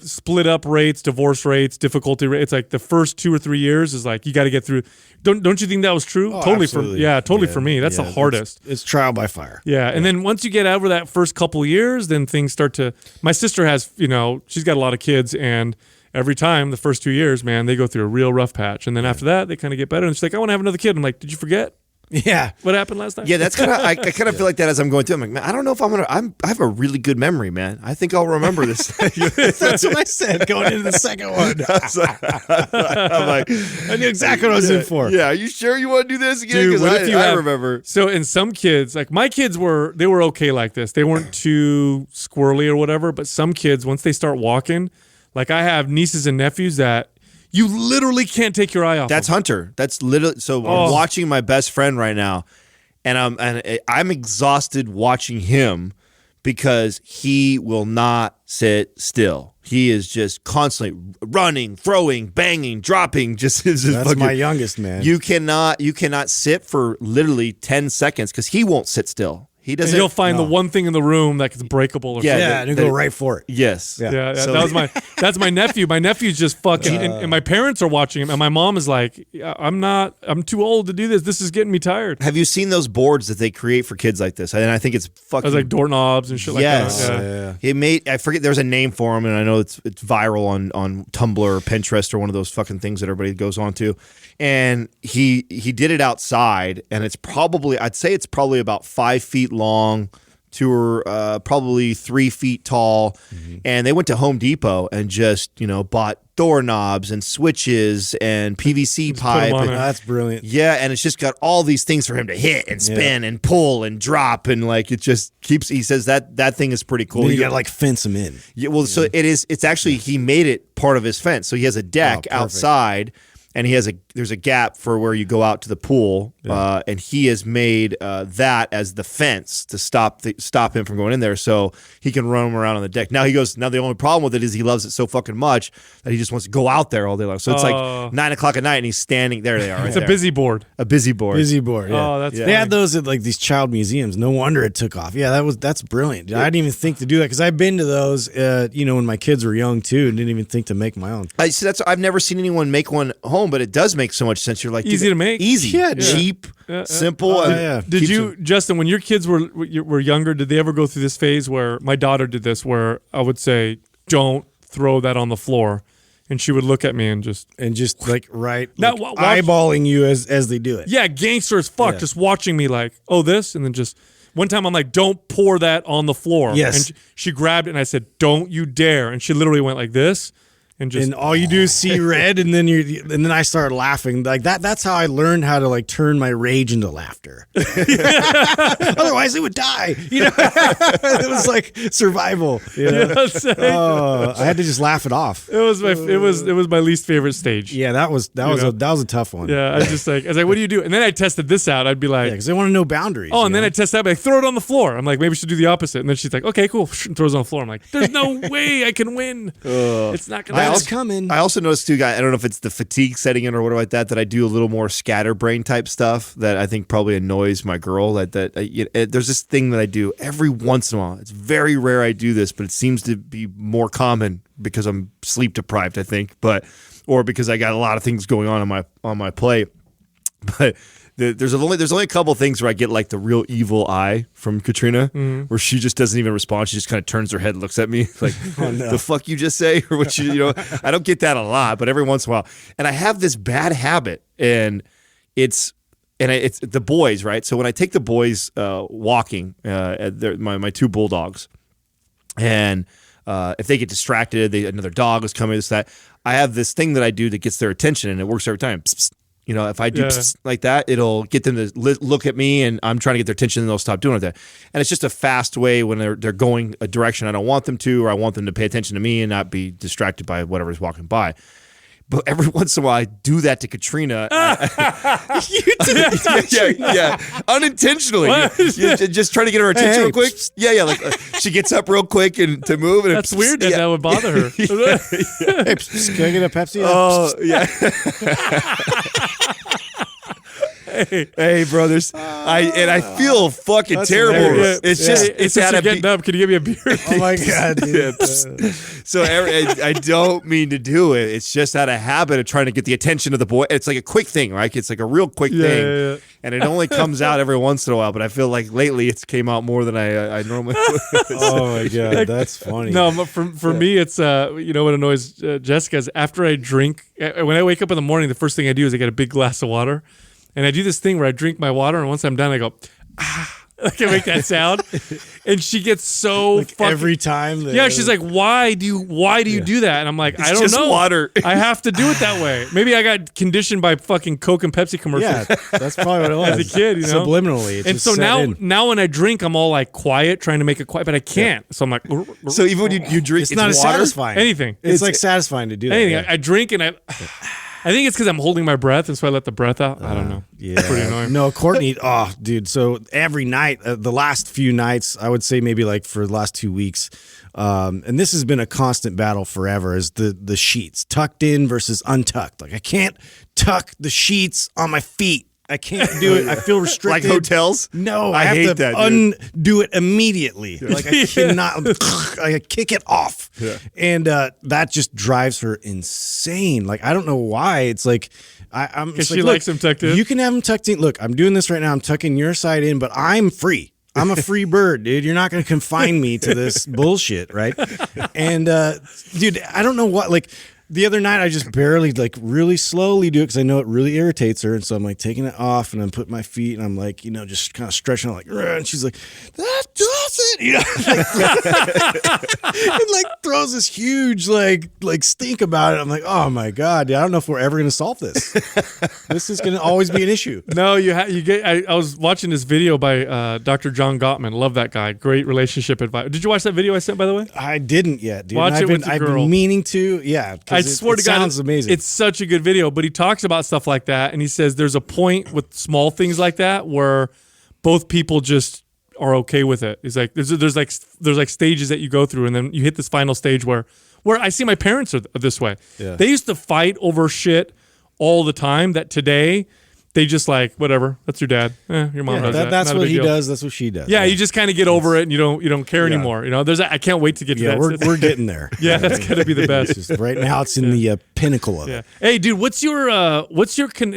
split up rates, divorce rates, difficulty rates. It's like the first 2 or 3 years is like you got to get through. Don't you think that was true? Oh, totally absolutely. totally for me. That's the hardest. It's trial by fire. Yeah, and then once you get over that first couple years, then things start to. My sister has, she's got a lot of kids, and every time the first 2 years, man, they go through a real rough patch, and then after that, they kind of get better. And she's like, I want to have another kid. I'm like, did you forget? Yeah. What happened last time? Yeah, that's kind of. I kind of feel like that as I'm going through. I'm like, man, I don't know if I'm gonna. I have a really good memory, man. I think I'll remember this. That's what I said going into the second one. I'm like, I knew exactly what I was in for. Yeah, are you sure you want to do this again? Dude, Because what if you I have- remember. So in some kids, like my kids were okay like this. They weren't too squirrely or whatever, but some kids, once they start walking, like I have nieces and nephews that you literally can't take your eye off. That's them. Hunter. That's literally. So I'm watching my best friend right now, and I'm exhausted watching him because he will not sit still. He is just constantly running, throwing, banging, dropping. Just That's my youngest, man. You cannot sit for literally 10 seconds because he won't sit still. He doesn't. And you'll find the one thing in the room that's breakable. Or something. and you go right for it. Yes. Yeah, So- that's my nephew. My nephew's just fucking, and my parents are watching him, and my mom is like, I'm too old to do this. This is getting me tired. Have you seen those boards that they create for kids like this? And I think it's I fucking. was like doorknobs and shit like Yes. that. Yeah. He made. I forget. There's a name for him, and I know it's viral on Tumblr or Pinterest or one of those fucking things that everybody goes on to. And he did it outside, and I'd say it's probably about 5 feet long to probably 3 feet tall. Mm-hmm. And they went to Home Depot and just bought doorknobs and switches and PVC pipe. on And, there. That's brilliant. yeah, and it's just got all these things for him to hit and spin and pull and drop, and like it just keeps. He says that thing is pretty cool. You got to like fence them in. Yeah, well, so it is. It's actually he made it part of his fence. So he has a deck outside, and there's a gap for where you go out to the pool, and he has made that as the fence to stop him from going in there, so he can run around on the deck. Now the only problem with it is he loves it so fucking much that he just wants to go out there all day long. So it's like 9:00 at night, and he's standing there. They are. It's a busy board. A busy board. Busy board. Yeah. Oh, that's They had those at like these child museums. No wonder it took off. Yeah, that's brilliant. I didn't even think to do that because I've been to those, when my kids were young too, and didn't even think to make my own. I've never seen anyone make one home, but it does make so much sense. You're like Easy to make. easy, cheap, simple. Did you, Justin, when your kids were younger, did they ever go through this phase where my daughter did this, where I would say, "Don't throw that on the floor," and she would look at me and just like Now, eyeballing you as they do it. yeah, gangster as fuck, just watching me like, oh, this, and then just one time I'm like, don't pour that on the floor. Yes. And she grabbed it and I said, don't you dare, and she literally went like this. And all you do is see red, and then I started laughing like that. That's how I learned how to like turn my rage into laughter. Otherwise, it would die. It was like survival. I had to just laugh it off. It was my least favorite stage. Yeah, that was a tough one. Yeah, I was like, what do you do? And then I tested this out. I'd be like, because they want to know boundaries. oh, and then I test that, like, throw it on the floor. I'm like, maybe we should do the opposite. And then she's like, okay, cool. And throws it on the floor. I'm like, there's no way I can win. It's not gonna. It's coming. I also noticed too, guys. I don't know if it's the fatigue setting in or whatever like that. That I do a little more scatterbrain type stuff that I think probably annoys my girl. There's this thing that I do every once in a while. It's very rare I do this, but it seems to be more common because I'm sleep deprived. I think, or because I got a lot of things going on my plate. But there's only a couple things where I get like the real evil eye from Katrina, where she just doesn't even respond. She just kind of turns her head, and looks at me like, "The fuck you just say?" Or what I don't get that a lot, but every once in a while. And I have this bad habit, and it's the boys, right? So when I take the boys walking, my two bulldogs, and if they get distracted, another dog is coming, this, that. I have this thing that I do that gets their attention, and it works every time. Psst, psst. If I do like that, it'll get them to look at me, and I'm trying to get their attention, and they'll stop doing that. And it's just a fast way when they're going a direction I don't want them to, or I want them to pay attention to me and not be distracted by whatever's walking by. But every once in a while, I do that to Katrina. You did. Yeah, unintentionally. Just trying to get her attention real quick. Yeah. Like she gets up real quick and to move. And That's weird that would bother her. Hey, can I get a Pepsi? Oh, yeah. Hey, brothers. I feel fucking terrible. hilarious. It's just it's Since at you're a getting up, can you give me a beer? Oh my God, dude. So I don't mean to do it. It's just out of habit of trying to get the attention of the boy. It's like a quick thing, right? It's like a real quick thing, yeah. and it only comes out every once in a while. But I feel like lately it's came out more than I normally would. Oh my God, that's funny. No, but for me, it's you know what annoys Jessica is after I drink. When I wake up in the morning, the first thing I do is I get a big glass of water, and I do this thing where I drink my water, and once I'm done, I go, ah. Like I make that sound, and she gets so like fucking, every time. Yeah, she's like, "Why do you do that?" And I'm like, "I don't just know. water. I have to do it that way. Maybe I got conditioned by fucking Coke and Pepsi commercials Yeah, that's probably what it was. as a kid, you know, subliminally. It And just so set in. now when I drink, I'm all like quiet, trying to make it quiet, but I can't. So I'm like, So even when you drink, it's not as water. satisfying. anything. It's like satisfying to do that. Anything. yeah. I drink and I think it's because I'm holding my breath, and so I let the breath out. I don't know. Yeah. Pretty annoying. No, Courtney, oh, dude. So every night, the last few nights, I would say maybe like for the last 2 weeks, and this has been a constant battle forever, is the sheets, tucked in versus untucked. Like I can't tuck the sheets on my feet. I can't do it. I feel restricted. Like hotels? No, I I have hate to that, dude. undo it immediately. Like I cannot. I kick it off, and that just drives her insane. Like I don't know why. It's like I'm. Because It's she like, likes them tucked in. You can have them tucked in. Look, I'm doing this right now. I'm tucking your side in, but I'm free. I'm a free bird, dude. You're not going to confine me to this bullshit, right? And dude, I don't know what like. The other night, I just barely, like, really slowly do it because I know it really irritates her. And so I'm, like, taking it off and I'm putting my feet and I'm, like, you know, just kind of stretching out, like, "Rrr," and she's like, "That does it," you know, and, like, throws this huge, like stink about it. I'm like, oh, my God, dude, I don't know if we're ever going to solve this. This is going to always be an issue. No, you get. I was watching this video by Dr. John Gottman. Love that guy. Great relationship advice. Did you watch that video I sent, by the way? I didn't yet, dude. Watch And it with your I've girl. been meaning to, yeah. I swear to God, sounds amazing. It's such a good video, but he talks about stuff like that, and he says there's a point with small things like that where both people just are okay with it. He's like, there's like stages that you go through, and then you hit this final stage where I see my parents are this way. Yeah. They used to fight over shit all the time. That today they just like whatever. That's your dad. Your mom does that. That's Not a what big he deal. does. That's what she does. Yeah, you just kind of get over it, and you don't care anymore. You know, I can't wait to get to Yeah, that. we're getting there. Yeah, that's gonna be the best. It's just, right now, it's in the pinnacle of Yeah. it. Hey, dude, what's your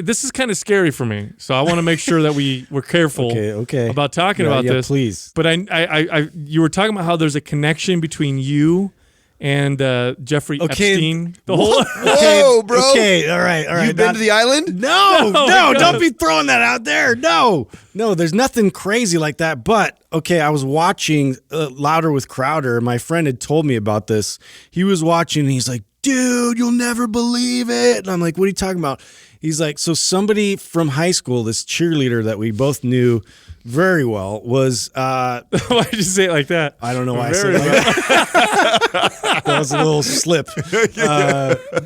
this is kind of scary for me, so I want to make sure that we're careful Okay. about talking about this. Please. But I you were talking about how there's a connection between you and Jeffrey Epstein. The whole Whoa, bro. Okay, all right. You've been to the island? No, God. don't be throwing that out there. No, there's nothing crazy like that. But, okay, I was watching Louder with Crowder. My friend had told me about this. He was watching, and he's like, dude, you'll never believe it. And I'm like, what are you talking about? He's like, so somebody from high school, this cheerleader that we both knew very well, was why did you say it like that? I don't know why I said it like that. That was a little slip.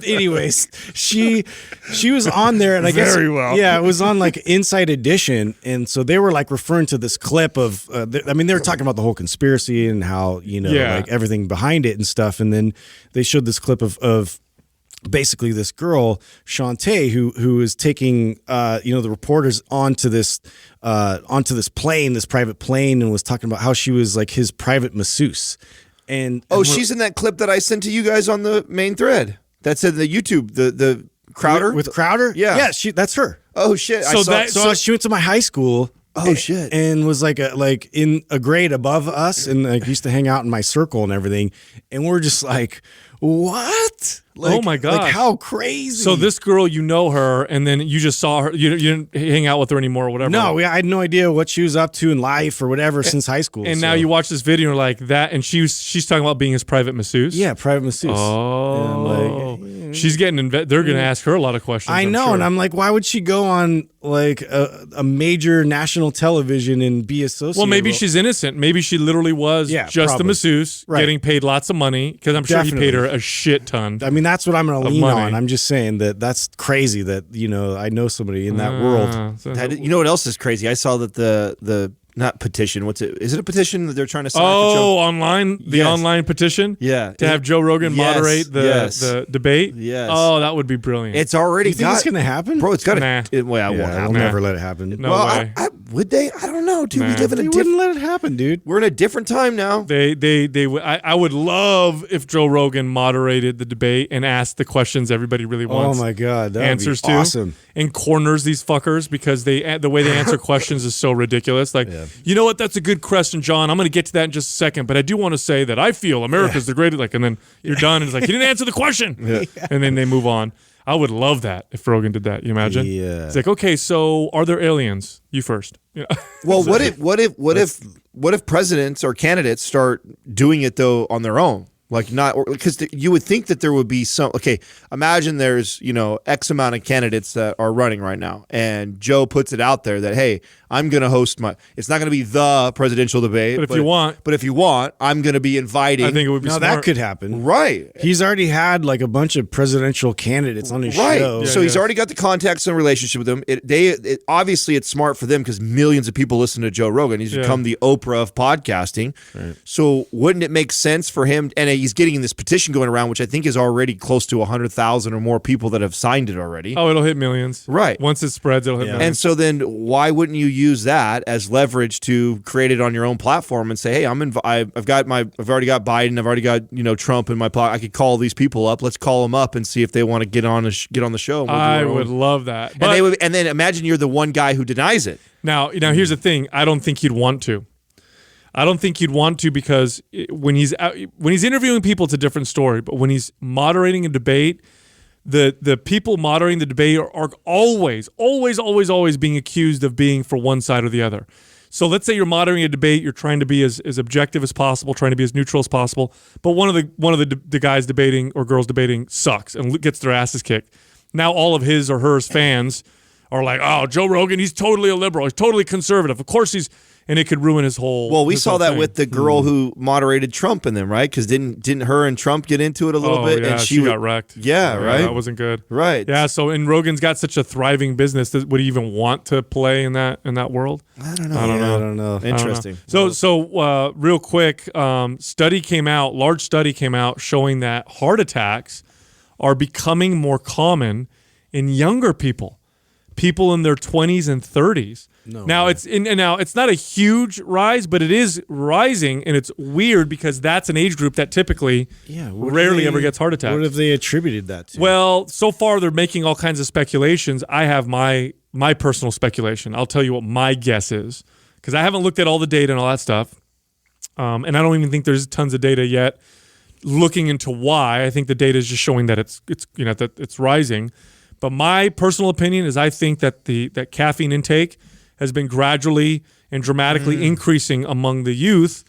Anyways, she was on there, and I guess Very well. Yeah, it was on like Inside Edition, and so they were like referring to this clip of. They were talking about the whole conspiracy and how like everything behind it and stuff, and then they showed this clip of basically this girl Shantae who is taking the reporters onto this plane, this private plane, and was talking about how she was like his private masseuse. And She's in that clip that I sent to you guys on the main thread. That said, the YouTube, the Crowder with Crowder. Yeah, that's her. Oh shit! So she went to my high school. Oh shit! And was like in a grade above us, and like used to hang out in my circle and everything. And we're just like, what? Like, oh my God! Like how crazy! So this girl, you know her, and then you just saw her. You didn't hang out with her anymore, or whatever. No, I had no idea what she was up to in life or whatever since high school. And now you watch this video, and you're like that, and she's talking about being his private masseuse. Yeah, private masseuse. Oh, she's getting. They're going to ask her a lot of questions. I know, and I'm like, why would she go on like a major national television and be associated? Well, maybe she's innocent. Maybe she literally was just probably. a masseuse getting paid lots of money, because I'm sure he paid her a shit ton. I mean, that's what I'm going to lean money. on. I'm just saying that's crazy that I know somebody in that world. You know what else is crazy? I saw that the not petition. What's it? Is it a petition that they're trying to sign? Online, the Yes. online petition. Yeah, to have Joe Rogan Yes, moderate yes. the debate. Yes. Oh, that would be brilliant. It's already You think it's gonna happen, bro. It's got to. Nah. Well, it won't Yeah, happen. I'll never let it happen. No well, way. would they? I don't know, dude. Nah. We live in a They different. wouldn't let it happen, dude. We're in a different time now. I would love if Joe Rogan moderated the debate and asked the questions everybody really wants. Oh my god, that answers would be to awesome. and corners these fuckers because the way they answer questions is so ridiculous. Like, you know what? That's a good question, John. I'm going to get to that in just a second, but I do want to say that I feel America's the greatest. Like, and then you're done, and it's like he didn't answer the question, and then they move on. I would love that if Rogan did that. You imagine? Yeah. It's like, okay, so are there aliens? You first. You know? Well, what if presidents or candidates start doing it though on their own? Like not because you would think that there would be some. Okay, imagine there's X amount of candidates that are running right now, and Joe puts it out there that hey, I'm going to host my. It's not going to be the presidential debate, But if you want, I'm going to be inviting. I think it would be Now smart. that could happen. Right. He's already had like a bunch of presidential candidates on his show. So he's already got the contacts and relationship with them. Obviously it's smart for them because millions of people listen to Joe Rogan. He's become the Oprah of podcasting. Right. So wouldn't it make sense for him? And he's getting this petition going around, which I think is already close to 100,000 or more people that have signed it already. Oh, it'll hit millions. Right. Once it spreads, it'll hit millions. And so then why wouldn't you use that as leverage to create it on your own platform and say, hey, I've already got Biden, I've already got Trump in my pocket. I could call these people up. Let's call them up and see if they want to get on the show. And I would love that. And then imagine you're the one guy who denies it. Now here's the thing. I don't think he'd want to. Because when he's interviewing people, it's a different story. But when he's moderating a debate, the people moderating the debate are always being accused of being for one side or the other. So let's say you're moderating a debate, you're trying to be as objective as possible, trying to be as neutral as possible, but one of the guys debating or girls debating sucks and gets their asses kicked. Now all of his or her fans are like, oh, Joe Rogan, he's totally a liberal, he's totally conservative. Of course and it could ruin his whole. Well, we saw that thing. with the girl who moderated Trump and them, right? Because didn't her and Trump get into it a little bit? Yeah, and she got wrecked. Yeah, right. That wasn't good. Right. Yeah. So, and Rogan's got such a thriving business. Would he even want to play in that world? I don't know. I don't know. Interesting. So real quick, large study came out showing that heart attacks are becoming more common in younger people in their 20s and 30s. Now it's not a huge rise, but it is rising, and it's weird because that's an age group that typically rarely ever gets heart attacks. What have they attributed that to? Well, so far they're making all kinds of speculations. I have my personal speculation. I'll tell you what my guess is because I haven't looked at all the data and all that stuff, and I don't even think there's tons of data yet looking into why. I think the data is just showing that it's rising. But my personal opinion is I think that that caffeine intake has been gradually and dramatically increasing among the youth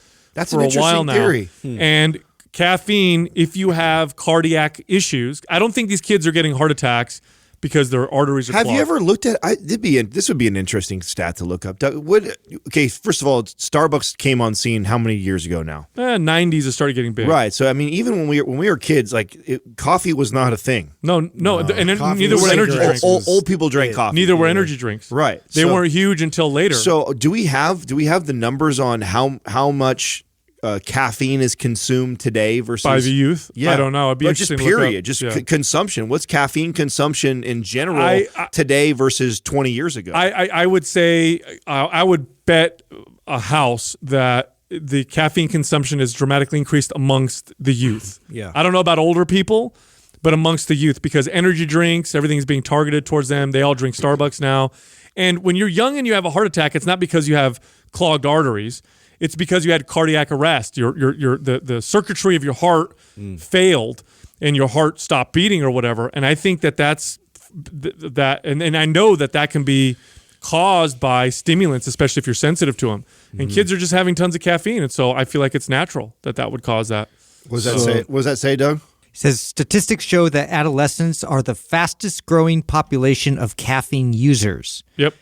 for a while now. Theory. And caffeine, if you have cardiac issues, I don't think these kids are getting heart attacks because their arteries are clogged. Have you ever looked at? This would be an interesting stat to look up. First of all, Starbucks came on scene how many years ago now? 90s it started getting big. Right. So I mean, even when we were kids, coffee was not a thing. No, and neither were energy drinks. Old people drank coffee. Neither were energy drinks. Right. They weren't huge until later. So do we have the numbers on how much caffeine is consumed today versus by the youth? Yeah. I don't know. It'd be just interesting to look period, up. just consumption. What's caffeine consumption in general today versus 20 years ago? I would say I would bet a house that the caffeine consumption is dramatically increased amongst the youth. Yeah. I don't know about older people, but amongst the youth, because energy drinks, everything's being targeted towards them. They all drink Starbucks now. And when you're young and you have a heart attack, it's not because you have clogged arteries. It's because you had cardiac arrest. The circuitry of your heart failed and your heart stopped beating or whatever. And I think that's and I know that can be caused by stimulants, especially if you're sensitive to them. And kids are just having tons of caffeine. And so I feel like it's natural that would cause that. What does that say, Doug? It says statistics show that adolescents are the fastest growing population of caffeine users. Yep.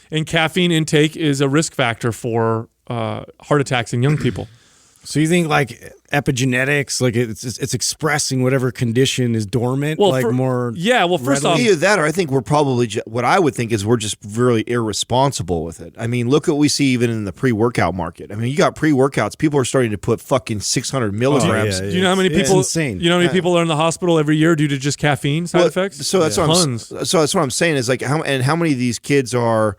And caffeine intake is a risk factor for heart attacks in young people. So you think like epigenetics, like it's expressing whatever condition is dormant, Well, more. Yeah, well, first off, Either that, or I think we're probably what I would think is we're just really irresponsible with it. I mean, look what we see even in the pre-workout market. I mean, you got pre-workouts; people are starting to put fucking 600 milligrams. do you know how many people? It's insane. You know how many people are in the hospital every year due to just caffeine side effects? So that's Tons. so that's what I'm saying is like how many of these kids are,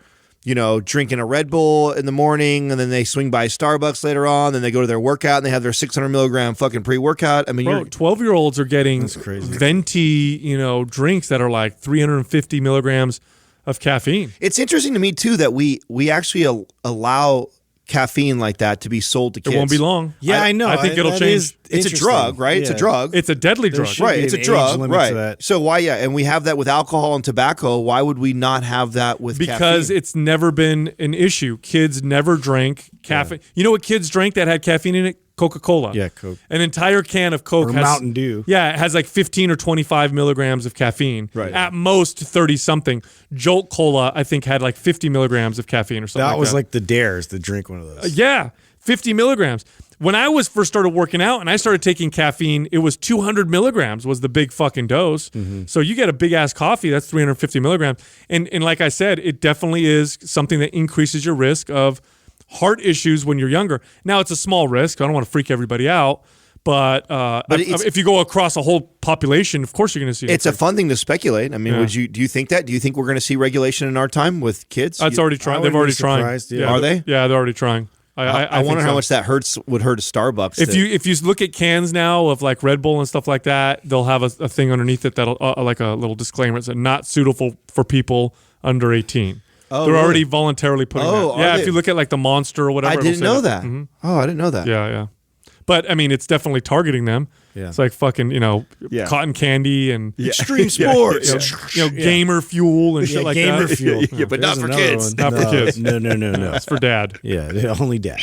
drinking a Red Bull in the morning and then they swing by Starbucks later on, then they go to their workout and they have their 600 milligram fucking pre-workout. I mean, 12-year-olds are getting venti, drinks that are like 350 milligrams of caffeine. It's interesting to me too that we actually allow caffeine like that to be sold to kids. It won't be long. Yeah, I know. I think it'll change. It's a drug, right? Yeah. It's a drug. It's a deadly drug. Right, it's a drug, right? That. So why? Yeah, and we have that with alcohol and tobacco. Why would we not have that with because caffeine? it's never been an issue. Kids never drank caffeine. You know what kids drank that had caffeine in it? Coca-Cola. Yeah, Coke. An entire can of Coke Or has Mountain Dew. Yeah, it has like 15 or 25 milligrams of caffeine. Right. At most 30 something. Jolt Cola, I think, had like 50 milligrams of caffeine or something. That was like the dares to drink one of those. Yeah, 50 milligrams. When I first started working out and I started taking caffeine, it was 200 milligrams was the big fucking dose. So you get a big ass coffee, that's 350 milligrams. And like I said, it definitely is something that increases your risk of heart issues when you're younger. Now it's a small risk. I don't want to freak everybody out. But if you go across a whole population, of course you're going to see. It's a fun thing to speculate. I mean, do you think that? Do you think we're going to see regulation in our time with kids? That's already trying. They've already trying. Yeah. Are they? Yeah, they're already trying. I wonder how much that would hurt a Starbucks. If you look at cans now of like Red Bull and stuff like that, they'll have a thing underneath it that'll like a little disclaimer. It's not suitable for people under 18. Oh, they're really? already voluntarily putting that. Yeah, if you look at like the Monster or whatever. I didn't know that. Oh, I didn't know that. Yeah. But I mean, it's definitely targeting them. Yeah. It's like fucking, cotton candy and Extreme sports. gamer fuel and shit like gamer that. fuel. Yeah, but not for kids. Not for kids. No. It's for dad. Yeah, only dad.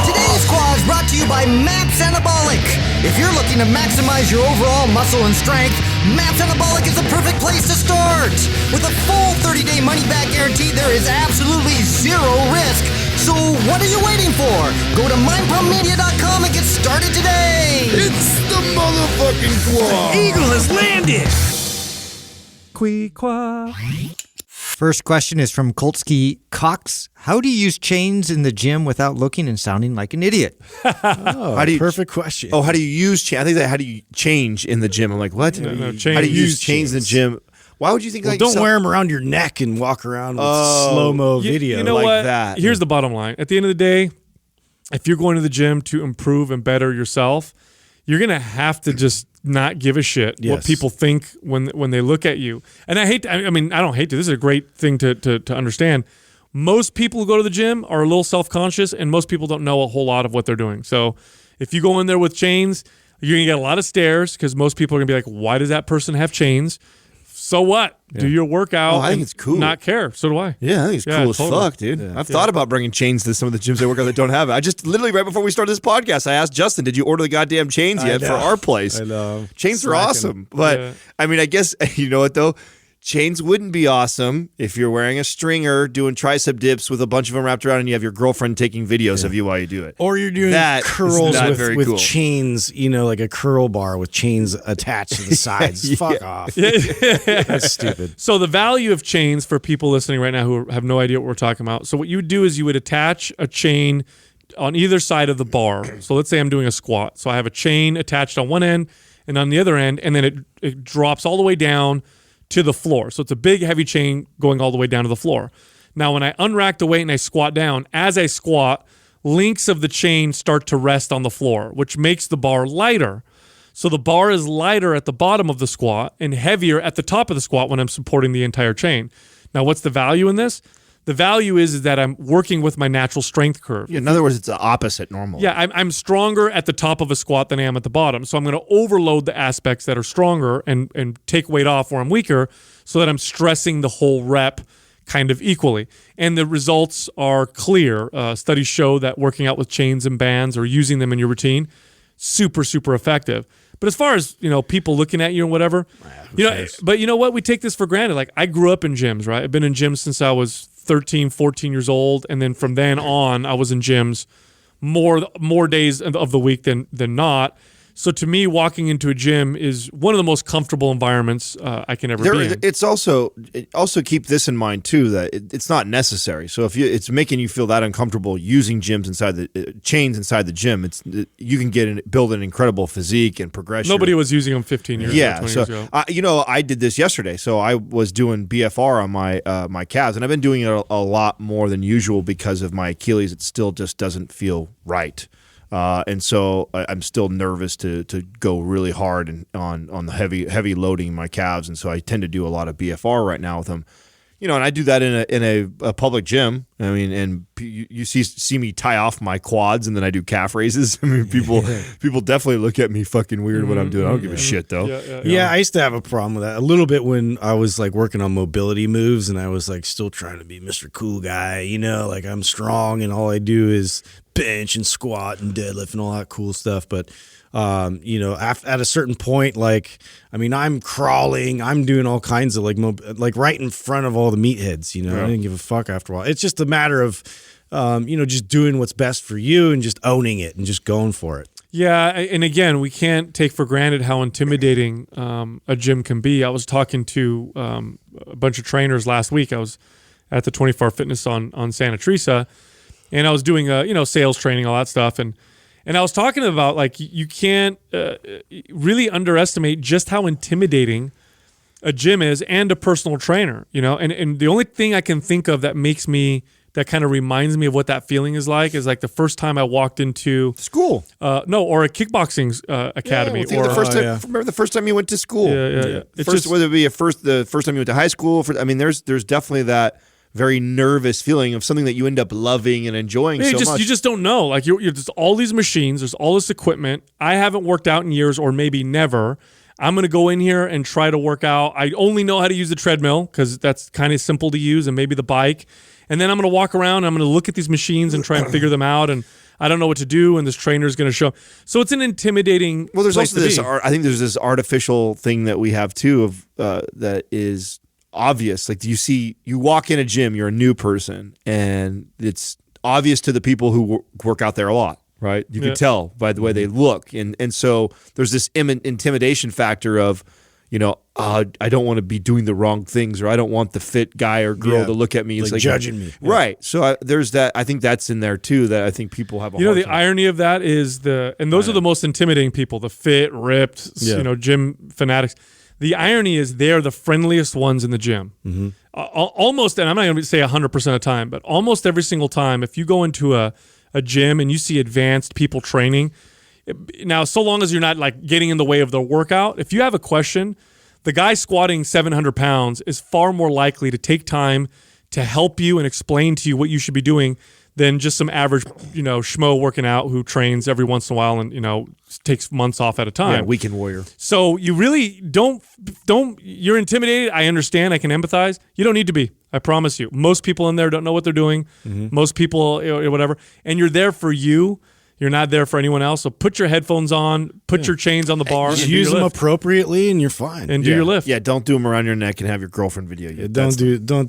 Today's Squad is brought to you by MAPS Anabolic. If you're looking to maximize your overall muscle and strength, MAPS Anabolic is the perfect place to start. With a full 30-day money-back guarantee, there is absolutely zero risk. So what are you waiting for? Go to mindpumpmedia.com and get started today. It's the motherfucking quad. Eagle has landed. First question is from Kolsky Cox. How do you use chains in the gym without looking and sounding like an idiot? Perfect question. Oh, how do you use chains? I think that how do you change in the gym? I'm like, what? No, How do you use chains in the gym? Why would you think like don't wear them around your neck and walk around with slow-mo video. You know like what? that. Here's the bottom line. At the end of the day, if you're going to the gym to improve and better yourself, you're going to have to just not give a shit what people think when they look at you. And I don't hate to. This is a great thing to understand. Most people who go to the gym are a little self-conscious, and most people don't know a whole lot of what they're doing. So if you go in there with chains, you're going to get a lot of stares because most people are going to be like, why does that person have chains? So what? Do your workout. I think it's cool. Not care. So do I. Yeah, I think it's cool as totally. fuck, dude. I've thought about bringing chains to some of the gyms I work at that don't have it. I just literally right before we started this podcast, I asked Justin, did you order the goddamn chains yet for our place? I know. Chains are awesome. But I mean, I guess, you know what though? Chains wouldn't be awesome if you're wearing a stringer doing tricep dips with a bunch of them wrapped around and you have your girlfriend taking videos of you while you do it. Or you're doing That is curls not with very cool. chains, like a curl bar with chains attached to the sides. Fuck off. That's stupid. So the value of chains for people listening right now who have no idea what we're talking about. So what you would do is you would attach a chain on either side of the bar. So let's say I'm doing a squat. So I have a chain attached on one end and on the other end, and then it drops all the way down to the floor. So it's a big, heavy chain going all the way down to the floor. Now, when I unrack the weight and I squat down, as I squat, links of the chain start to rest on the floor, which makes the bar lighter. So the bar is lighter at the bottom of the squat and heavier at the top of the squat when I'm supporting the entire chain. Now, what's the value in this? The value is that I'm working with my natural strength curve. In other words, it's the opposite normal. Yeah, I'm stronger at the top of a squat than I am at the bottom. So I'm going to overload the aspects that are stronger and take weight off where I'm weaker so that I'm stressing the whole rep kind of equally. And the results are clear. Studies show that working out with chains and bands or using them in your routine, super, super effective. But as far as, people looking at you and whatever, but you know what? We take this for granted. Like, I grew up in gyms, right? I've been in gyms since I was 13, 14 years old. And then from then on, I was in gyms more days of the week than not. So to me, walking into a gym is one of the most comfortable environments I can ever be in. It's also keep this in mind too, that it's not necessary. So if it's making you feel that uncomfortable using gyms inside the chains inside the gym, you can build an incredible physique and progression. Nobody was using them 15 years ago, 20 years ago. I did this yesterday. So I was doing BFR on my calves, and I've been doing it a lot more than usual because of my Achilles. It still just doesn't feel right. And so I'm still nervous to go really hard on the heavy loading my calves, and so I tend to do a lot of BFR right now with them. And I do that in a public gym. I mean, and you see me tie off my quads, and then I do calf raises. I mean, people definitely look at me fucking weird when I'm doing. I don't give a shit though. Yeah, I used to have a problem with that a little bit when I was like working on mobility moves, and I was like still trying to be Mr. Cool Guy. Like I'm strong, and all I do is bench and squat and deadlift and all that cool stuff. But at a certain point, I'm crawling, I'm doing all kinds of like right in front of all the meatheads. I didn't give a fuck after a while. It's just a matter of just doing what's best for you and just owning it and just going for it. Yeah, and again, we can't take for granted how intimidating a gym can be. I was talking to a bunch of trainers last week. I was at the 24 Hour Fitness on Santa Teresa, and I was doing sales training, all that stuff, and I was talking about like you can't really underestimate just how intimidating a gym is and a personal trainer, and the only thing I can think of that kind of reminds me of what that feeling is like the first time I walked into school, or a kickboxing academy. Yeah, remember the first time you went to school? Yeah. Whether it be the first time you went to high school. There's definitely that very nervous feeling of something that you end up loving and enjoying so much. You just don't know. Like you're just all these machines. There's all this equipment. I haven't worked out in years, or maybe never. I'm going to go in here and try to work out. I only know how to use the treadmill because that's kind of simple to use, and maybe the bike. And then I'm going to walk around and I'm going to look at these machines and try and figure them out. And I don't know what to do. And this trainer's going to show. So it's an intimidating. Well, there's place also this. I think there's this artificial thing that we have too of that is obvious. Like you walk in a gym, you're a new person, and it's obvious to the people who work out there a lot, right? You can tell by the way they look, and so there's this intimidation factor of, I don't want to be doing the wrong things, or I don't want the fit guy or girl to look at me. It's like judging me, right? So there's that. I think that's in there too. That I think people have. The irony of that is those are the most intimidating people: the fit, ripped, gym fanatics. The irony is they're the friendliest ones in the gym. Mm-hmm. Almost, and I'm not going to say 100% of the time, but almost every single time, if you go into a gym and you see advanced people training, now, so long as you're not like getting in the way of the workout, if you have a question, the guy squatting 700 pounds is far more likely to take time to help you and explain to you what you should be doing than just some average, schmo working out who trains every once in a while and, takes months off at a time. Yeah, weekend warrior. So you really don't, you're intimidated. I understand. I can empathize. You don't need to be. I promise you. Most people in there don't know what they're doing. Mm-hmm. Most people, whatever. And you're there for you. You're not there for anyone else. So put your headphones on, put your chains on the bar. Just use them appropriately and you're fine. And do your lift. Yeah, don't do them around your neck and have your girlfriend video you. Don't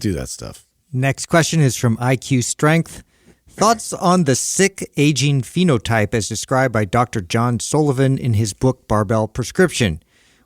do that stuff. Next question is from IQ Strength. Thoughts on the sick aging phenotype as described by Dr. Jon Sullivan in his book Barbell Prescription.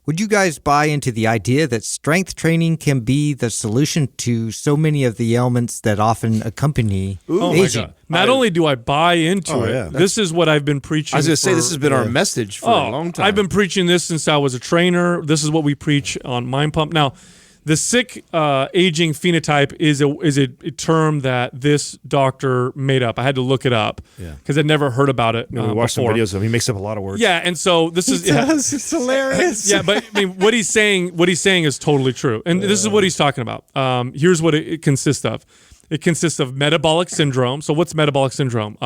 Would you guys buy into the idea that strength training can be the solution to so many of the ailments that often accompany aging? My God. Not only do I buy into it, this is what I've been preaching. I was going to say, this has been our message for a long time. I've been preaching this since I was a trainer. This is what we preach on Mind Pump. Now, the sick aging phenotype is a term that this doctor made up. I had to look it up because I'd never heard about it. We watched some videos of him. He makes up a lot of words. Yeah, and so this is it's hilarious. Yeah, but I mean, what he's saying is totally true, and this is what he's talking about. Here's what it consists of. It consists of metabolic syndrome. So what's metabolic syndrome?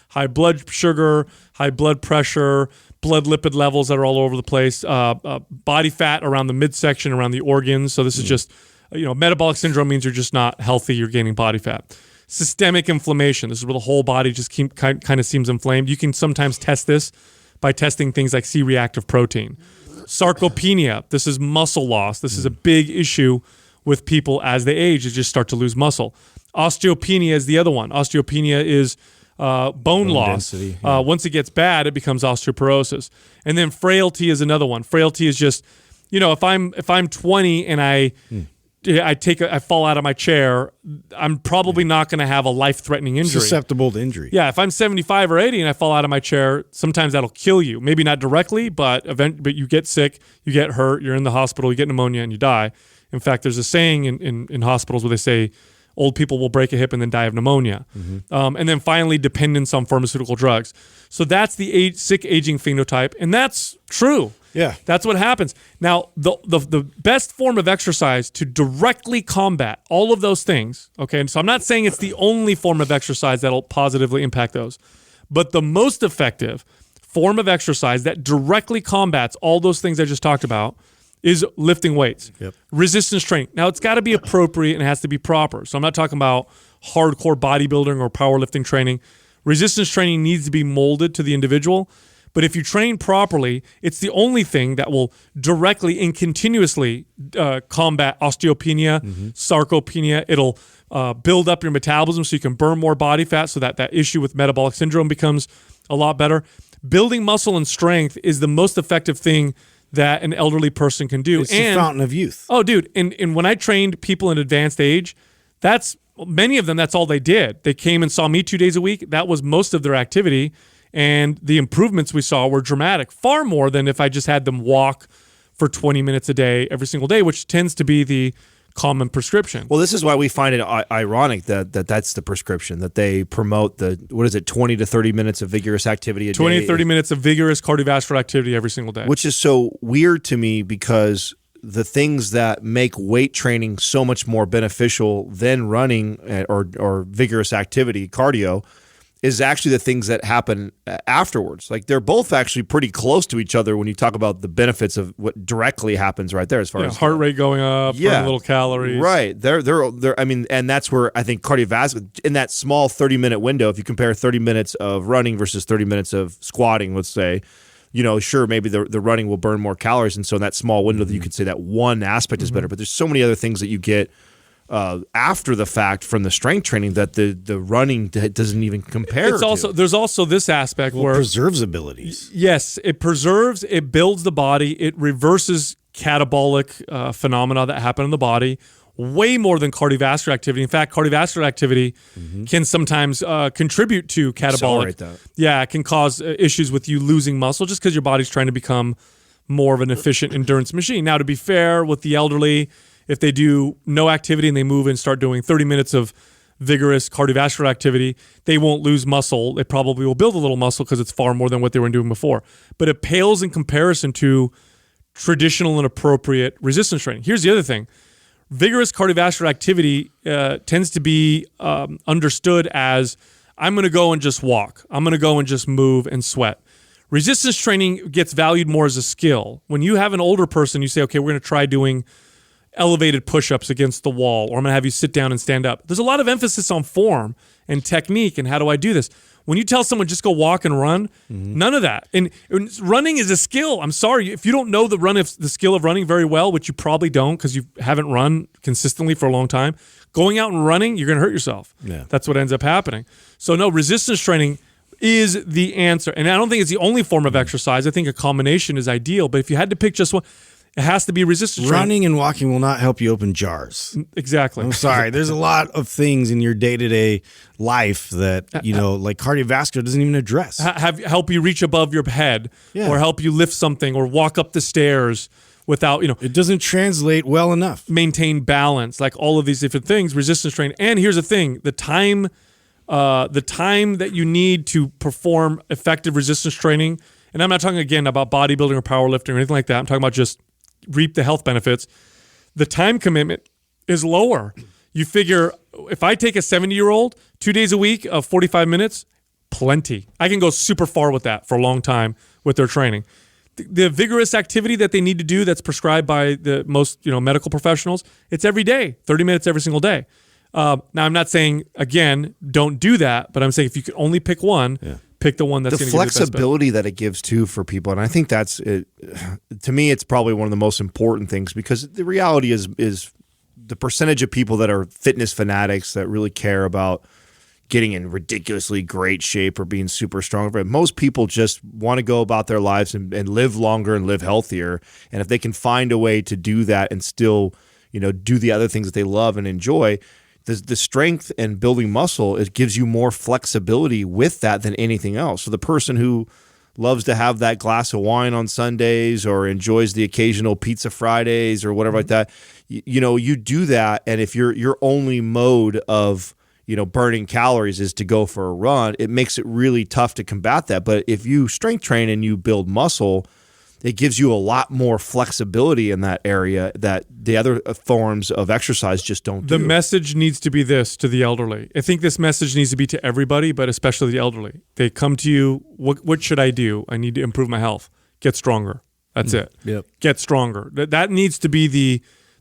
High blood sugar, high blood pressure, blood lipid levels that are all over the place, body fat around the midsection, around the organs. So this is just, metabolic syndrome means you're just not healthy, you're gaining body fat. Systemic inflammation. This is where the whole body just kind of seems inflamed. You can sometimes test this by testing things like C-reactive protein. Sarcopenia, this is muscle loss. This is a big issue with people as they age. They just start to lose muscle. Osteopenia is the other one. Osteopenia is bone loss. density, Once it gets bad, it becomes osteoporosis. And then frailty is another one. Frailty is just, if I'm 20 and I fall out of my chair, I'm probably not going to have a life-threatening injury. Susceptible to injury. Yeah, if I'm 75 or 80 and I fall out of my chair, sometimes that'll kill you. Maybe not directly, but you get sick, you get hurt, you're in the hospital, you get pneumonia, and you die. In fact, there's a saying in hospitals where they say old people will break a hip and then die of pneumonia. And then finally, dependence on pharmaceutical drugs. So that's the sick aging phenotype, and that's true. Yeah. That's what happens. Now, the best form of exercise to directly combat all of those things, okay, and so I'm not saying it's the only form of exercise that'll positively impact those, but the most effective form of exercise that directly combats all those things I just talked about is lifting weights. Yep. Resistance training. Now, it's got to be appropriate and it has to be proper. So I'm not talking about hardcore bodybuilding or powerlifting training. Resistance training needs to be molded to the individual. But if you train properly, it's the only thing that will directly and continuously combat osteopenia, sarcopenia. It'll build up your metabolism so you can burn more body fat so that issue with metabolic syndrome becomes a lot better. Building muscle and strength is the most effective thing that an elderly person can do. It's the fountain of youth. Oh, dude. And when I trained people in advanced age, many of them, that's all they did. They came and saw me 2 days a week. That was most of their activity. And the improvements we saw were dramatic, far more than if I just had them walk for 20 minutes a day every single day, which tends to be the common prescription. Well, this is why we find it ironic that's the prescription, that they promote 20 to 30 minutes of vigorous activity a day. 20 to 30 minutes of vigorous cardiovascular activity every single day. Which is so weird to me because the things that make weight training so much more beneficial than running or vigorous activity, cardio, is actually the things that happen afterwards. Like they're both actually pretty close to each other when you talk about the benefits of what directly happens right there as far as heart rate going up, burning little calories. Right. They're I mean, and that's where I think cardiovascular, in that small 30-minute window, if you compare 30 minutes of running versus 30 minutes of squatting, let's say, sure, maybe the running will burn more calories. And so in that small window, you could say that one aspect is better. But there's so many other things that you get after the fact from the strength training that the running doesn't even compare to. There's also this aspect where it preserves abilities. Yes, it preserves, it builds the body, it reverses catabolic phenomena that happen in the body way more than cardiovascular activity. In fact, cardiovascular activity can sometimes contribute to catabolic. Yeah, it can cause issues with you losing muscle just because your body's trying to become more of an efficient endurance machine. Now, to be fair with the elderly, if they do no activity and they move and start doing 30 minutes of vigorous cardiovascular activity, they won't lose muscle. They probably will build a little muscle because it's far more than what they were doing before. But it pales in comparison to traditional and appropriate resistance training. Here's the other thing. Vigorous cardiovascular activity tends to be understood as, I'm going to go and just walk. I'm going to go and just move and sweat. Resistance training gets valued more as a skill. When you have an older person, you say, okay, we're going to try doing elevated push-ups against the wall, or I'm going to have you sit down and stand up. There's a lot of emphasis on form and technique and how do I do this. When you tell someone just go walk and run, none of that. And running is a skill. I'm sorry. If you don't know the skill of running very well, which you probably don't because you haven't run consistently for a long time, going out and running, you're going to hurt yourself. Yeah. That's what ends up happening. So no, resistance training is the answer. And I don't think it's the only form of exercise. I think a combination is ideal. But if you had to pick just one, it has to be resistance training. Running and walking will not help you open jars. Exactly. I'm sorry. There's a lot of things in your day-to-day life that, like cardiovascular doesn't even address. Help you reach above your head or help you lift something or walk up the stairs without, It doesn't translate well enough. Maintain balance, like all of these different things, resistance training. And here's the thing, the time that you need to perform effective resistance training, and I'm not talking, again, about bodybuilding or powerlifting or anything like that. I'm talking about just reap the health benefits. The time commitment is lower. You figure if I take a 70-year-old 2 days a week of 45 minutes, plenty. I can go super far with that for a long time with their training. The vigorous activity that they need to do that's prescribed by the most medical professionals, it's every day, 30 minutes every single day. Now, I'm not saying, again, don't do that, but I'm saying if you could only pick one, pick the one that's the going to give you the best flexibility that it gives too for people, and I think that's it. To me, it's probably one of the most important things, because the reality is the percentage of people that are fitness fanatics that really care about getting in ridiculously great shape or being super strong. But most people just want to go about their lives and live longer and live healthier. And if they can find a way to do that and still, do the other things that they love and enjoy, the strength and building muscle, it gives you more flexibility with that than anything else. So the person who loves to have that glass of wine on Sundays or enjoys the occasional pizza Fridays or whatever like that, you do that. And if your only mode of burning calories is to go for a run, it makes it really tough to combat that. But if you strength train and you build muscle, it gives you a lot more flexibility in that area that the other forms of exercise just don't do. The message needs to be this to the elderly. I think this message needs to be to everybody, but especially the elderly. They come to you, what should I do? I need to improve my health. Get stronger. That's it. Yep. Get stronger. That needs to be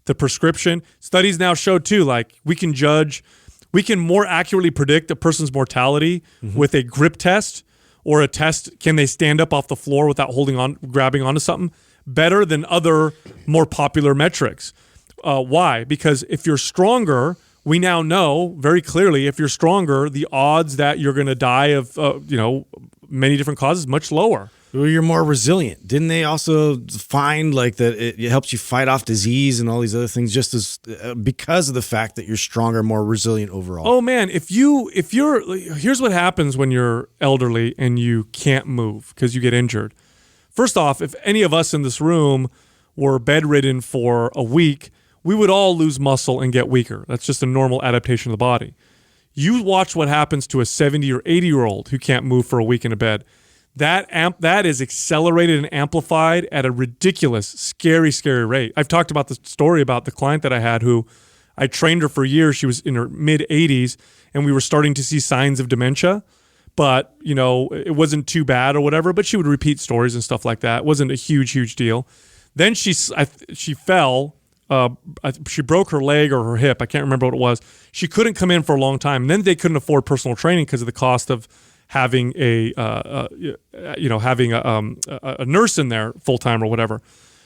the prescription. Studies now show too, like we can more accurately predict a person's mortality with a grip test or a test, can they stand up off the floor without grabbing onto something, better than other more popular metrics. Why? Because if you're stronger, we now know very clearly, if you're stronger, the odds that you're going to die of many different causes much lower. Well, you're more resilient. Didn't they also find like that it helps you fight off disease and all these other things just as because of the fact that you're stronger, more resilient overall? Oh man, here's what happens when you're elderly and you can't move because you get injured. First off, if any of us in this room were bedridden for a week, we would all lose muscle and get weaker. That's just a normal adaptation of the body. You watch what happens to a 70 or 80-year-old who can't move for a week in a bed. That is accelerated and amplified at a ridiculous, scary rate. I've talked about the story about the client that I had who I trained her for years. She was in her mid-80s, and we were starting to see signs of dementia. But, it wasn't too bad or whatever, but she would repeat stories and stuff like that. It wasn't a huge deal. Then she fell. She broke her leg or her hip. I can't remember what it was. She couldn't come in for a long time. And then they couldn't afford personal training because of the cost of having a nurse in there full time or whatever.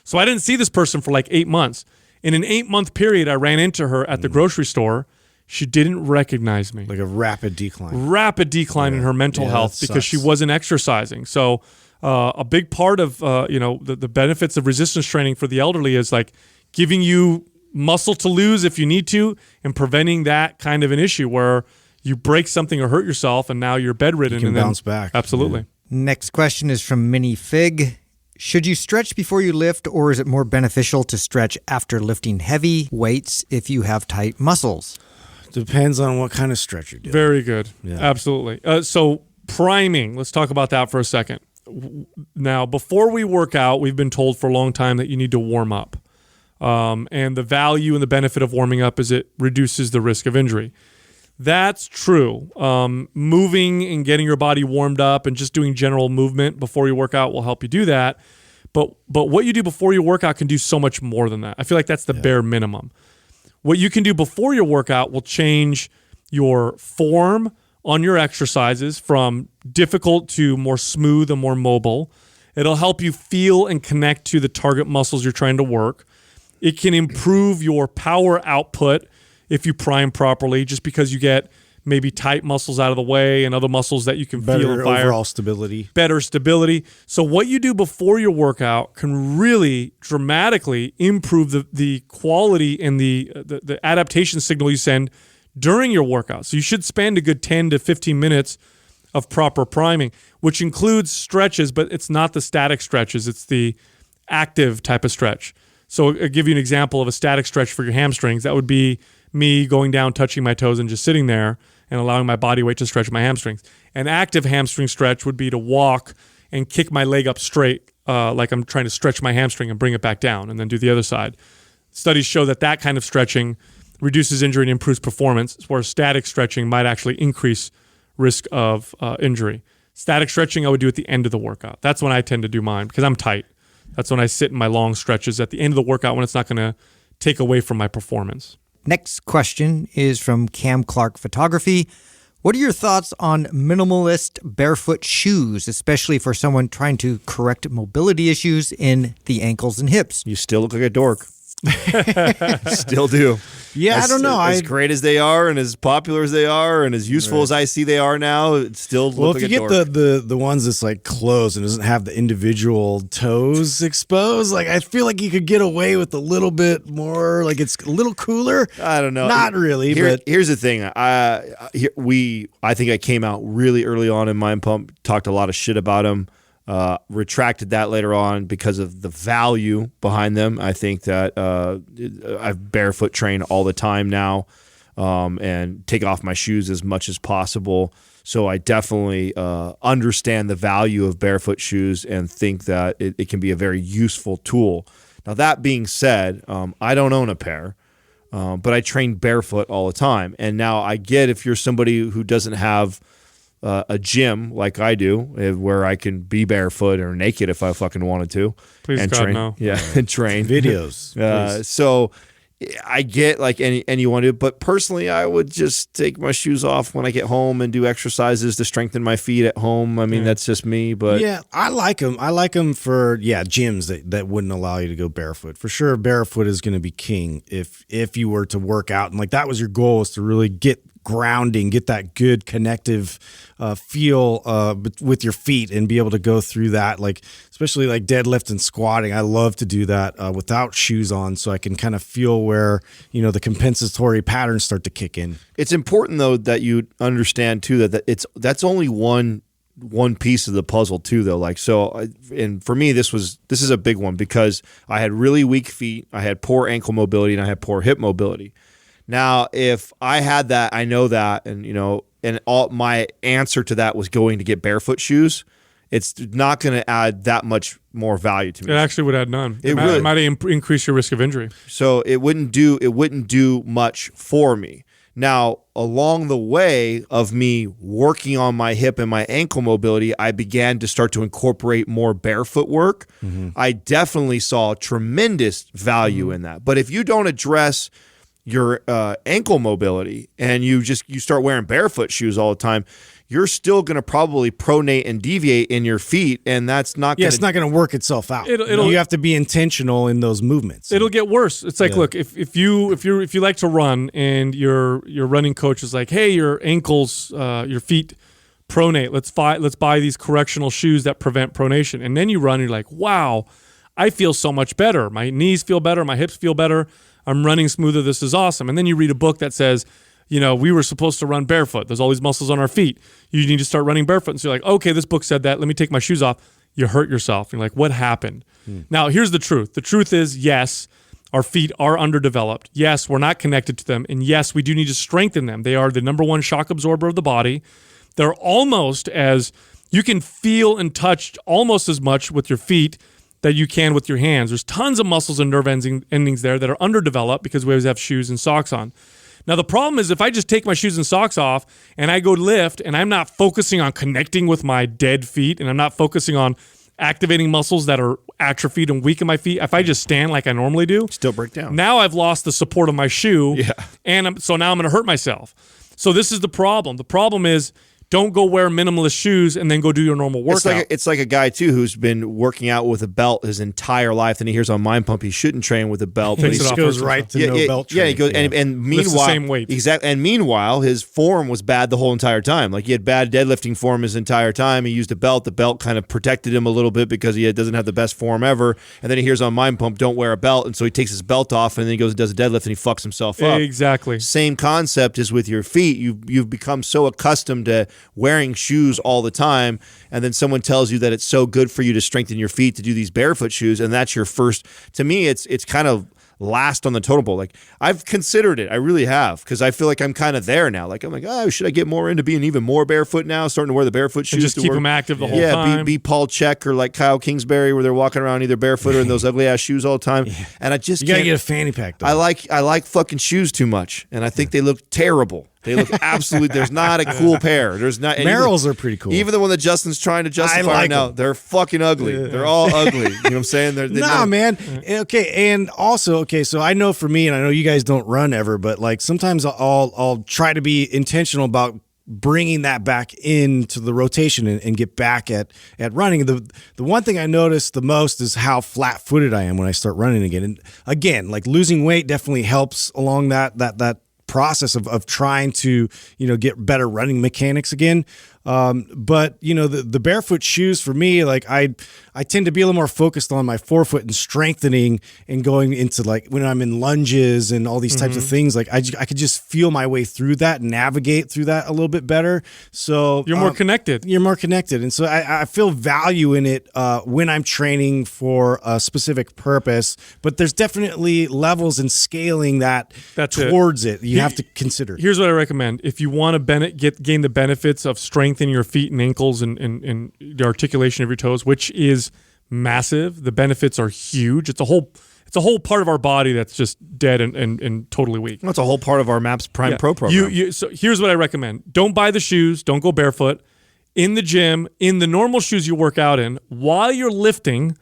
So I didn't see this person for like 8 months. In an 8-month period, I ran into her at the grocery store. She didn't recognize me. Like a rapid decline. Rapid decline in her mental health because she wasn't exercising. So a big part of the benefits of resistance training for the elderly is like giving you muscle to lose if you need to, and preventing that kind of an issue where you break something or hurt yourself, and now you're bedridden. You can and bounce back. Absolutely. Yeah. Next question is from Mini Fig. Should you stretch before you lift, or is it more beneficial to stretch after lifting heavy weights if you have tight muscles? Depends on what kind of stretch you're doing. Very good. Yeah. Absolutely. So priming, let's talk about that for a second. Now, before we work out, we've been told for a long time that you need to warm up. And the value and the benefit of warming up is it reduces the risk of injury. That's true. Moving and getting your body warmed up and just doing general movement before you work out will help you do that. But what you do before your workout can do so much more than that. I feel like that's the bare minimum. What you can do before your workout will change your form on your exercises from difficult to more smooth and more mobile. It'll help you feel and connect to the target muscles you're trying to work. It can improve your power output if you prime properly, just because you get maybe tight muscles out of the way and other muscles that you can feel and fire. Overall stability. Better stability. So what you do before your workout can really dramatically improve the quality and the adaptation signal you send during your workout. So you should spend a good 10 to 15 minutes of proper priming, which includes stretches, but it's not the static stretches. It's the active type of stretch. So I'll give you an example of a static stretch for your hamstrings. That would be me going down, touching my toes, and just sitting there and allowing my body weight to stretch my hamstrings. An active hamstring stretch would be to walk and kick my leg up straight, like I'm trying to stretch my hamstring and bring it back down, and then do the other side. Studies show that kind of stretching reduces injury and improves performance, whereas static stretching might actually increase risk of injury. Static stretching I would do at the end of the workout. That's when I tend to do mine because I'm tight. That's when I sit in my long stretches at the end of the workout when it's not going to take away from my performance. Next question is from Cam Clark Photography. What are your thoughts on minimalist barefoot shoes, especially for someone trying to correct mobility issues in the ankles and hips? You still look like a dork. Still do. Yeah, I don't know. As great as they are, and as popular as they are, and as useful as I see they are now, it still look if like you a get dork. the ones that's like closed and doesn't have the individual toes exposed, like I feel like you could get away with a little bit more. Like it's a little cooler. I don't know. Not really, but here's the thing. I think I came out really early on in Mind Pump, talked a lot of shit about them. Retracted that later on because of the value behind them. I think that I barefoot train all the time now and take off my shoes as much as possible. So I definitely understand the value of barefoot shoes and think that it can be a very useful tool. Now, that being said, I don't own a pair, but I train barefoot all the time. And now I get if you're somebody who doesn't have a gym like I do, where I can be barefoot or naked if I fucking wanted to. Please, and God, train. no. Yeah, and train. videos. So I get like any you want to, but personally, I would just take my shoes off when I get home and do exercises to strengthen my feet at home. I mean, that's just me, but Yeah, I like them. I like them for gyms that wouldn't allow you to go barefoot. For sure, barefoot is going to be king if you were to work out and like that was your goal, is to really get grounding, get that good connective feel with your feet and be able to go through that, like especially like deadlift and squatting. I love to do that without shoes on, so I can kind of feel where the compensatory patterns start to kick in. It's important though that you understand too that that's only one piece of the puzzle too, though. Like, so, and for me, this is a big one because I had really weak feet, I had poor ankle mobility, and I had poor hip mobility. Now, if I had that, I know that, and all my answer to that was going to get barefoot shoes. It's not going to add that much more value to me. It actually would add none. It might increase your risk of injury. So it wouldn't do much for me. Now, along the way of me working on my hip and my ankle mobility, I began to start to incorporate more barefoot work. Mm-hmm. I definitely saw tremendous value in that. But if you don't address your ankle mobility and you start wearing barefoot shoes all the time, you're still going to probably pronate and deviate in your feet, and that's not going to... it's not going to work itself out. You have to be intentional in those movements. It'll get worse. It's like, look, if you like to run and your running coach is like, hey, your ankles, your feet pronate. Let's buy these correctional shoes that prevent pronation. And then you run and you're like, wow, I feel so much better. My knees feel better. My hips feel better. I'm running smoother. This is awesome. And then you read a book that says, we were supposed to run barefoot. There's all these muscles on our feet. You need to start running barefoot. And so you're like, okay, this book said that. Let me take my shoes off. You hurt yourself. You're like, what happened? Now, here's the truth. The truth is, yes, our feet are underdeveloped. Yes, we're not connected to them. And yes, we do need to strengthen them. They are the number one shock absorber of the body. They're almost as, you can feel and touch almost as much with your feet that you can with your hands. There's tons of muscles and nerve endings there that are underdeveloped because we always have shoes and socks on. Now, the problem is if I just take my shoes and socks off and I go lift and I'm not focusing on connecting with my dead feet and I'm not focusing on activating muscles that are atrophied and weak in my feet, if I just stand like I normally do, still break down. Now I've lost the support of my shoe, and so now I'm going to hurt myself. So this is the problem. The problem is, don't go wear minimalist shoes and then go do your normal workout. It's like a guy, too, who's been working out with a belt his entire life. And he hears on Mind Pump he shouldn't train with a belt. But he goes right to no belt training. Yeah, he goes, and meanwhile, lifts the same weight. Exactly. And meanwhile, his form was bad the whole entire time. Like, he had bad deadlifting form his entire time. He used a belt. The belt kind of protected him a little bit because he doesn't have the best form ever. And then he hears on Mind Pump, don't wear a belt. And so he takes his belt off and then he goes and does a deadlift and he fucks himself up. Exactly. Same concept as with your feet. You've become so accustomed to wearing shoes all the time, and then someone tells you that it's so good for you to strengthen your feet to do these barefoot shoes, and that's your first. To me, it's kind of last on the totem pole. Like, I've considered it, I really have, because I feel like I'm kind of there now. Like, I'm like, oh, should I get more into being even more barefoot now, starting to wear the barefoot shoes? And just keep them active the whole time. Yeah, be Paul Check or like Kyle Kingsbury, where they're walking around either barefoot or in those ugly ass shoes all the time. And I just you gotta get a fanny pack though. I like fucking shoes too much, and I think they look terrible. They look absolute. There's not a cool pair. There's not. Merrell's are pretty cool. Even the one that Justin's trying to justify right now, they're fucking ugly. They're all ugly. You know what I'm saying? Man. Okay, and also, so I know for me, and I know you guys don't run ever, but like sometimes I'll try to be intentional about bringing that back into the rotation and get back at running. The one thing I notice the most is how flat-footed I am when I start running again. And again, like losing weight definitely helps along that process of trying to, get better running mechanics again. But the barefoot shoes for me, like I tend to be a little more focused on my forefoot and strengthening and going into like when I'm in lunges and all these types of things, like I could just feel my way through that, navigate through that a little bit better. So you're more connected. You're more connected. And so I feel value in it when I'm training for a specific purpose, but there's definitely levels and scaling that's towards it. You have to consider. Here's what I recommend. If you want to gain the benefits of strengthening your feet and ankles and the articulation of your toes, which is massive. The benefits are huge. It's a whole part of our body that's just dead and totally weak. That's a whole part of our MAPS Prime Pro program. So here's what I recommend. Don't buy the shoes. Don't go barefoot. In the gym, in the normal shoes you work out in, while you're lifting,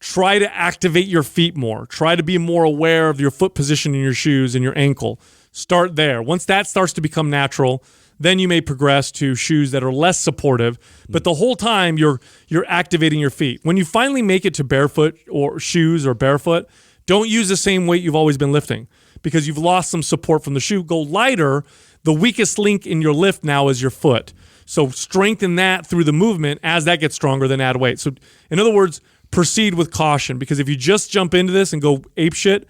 try to activate your feet more. Try to be more aware of your foot position in your shoes and your ankle. Start there. Once that starts to become natural, then you may progress to shoes that are less supportive. But the whole time you're activating your feet. When you finally make it to barefoot or shoes or barefoot, don't use the same weight you've always been lifting because you've lost some support from the shoe. Go lighter. The weakest link in your lift now is your foot. So strengthen that through the movement. As that gets stronger, then add weight. So in other words, proceed with caution, because if you just jump into this and go apeshit,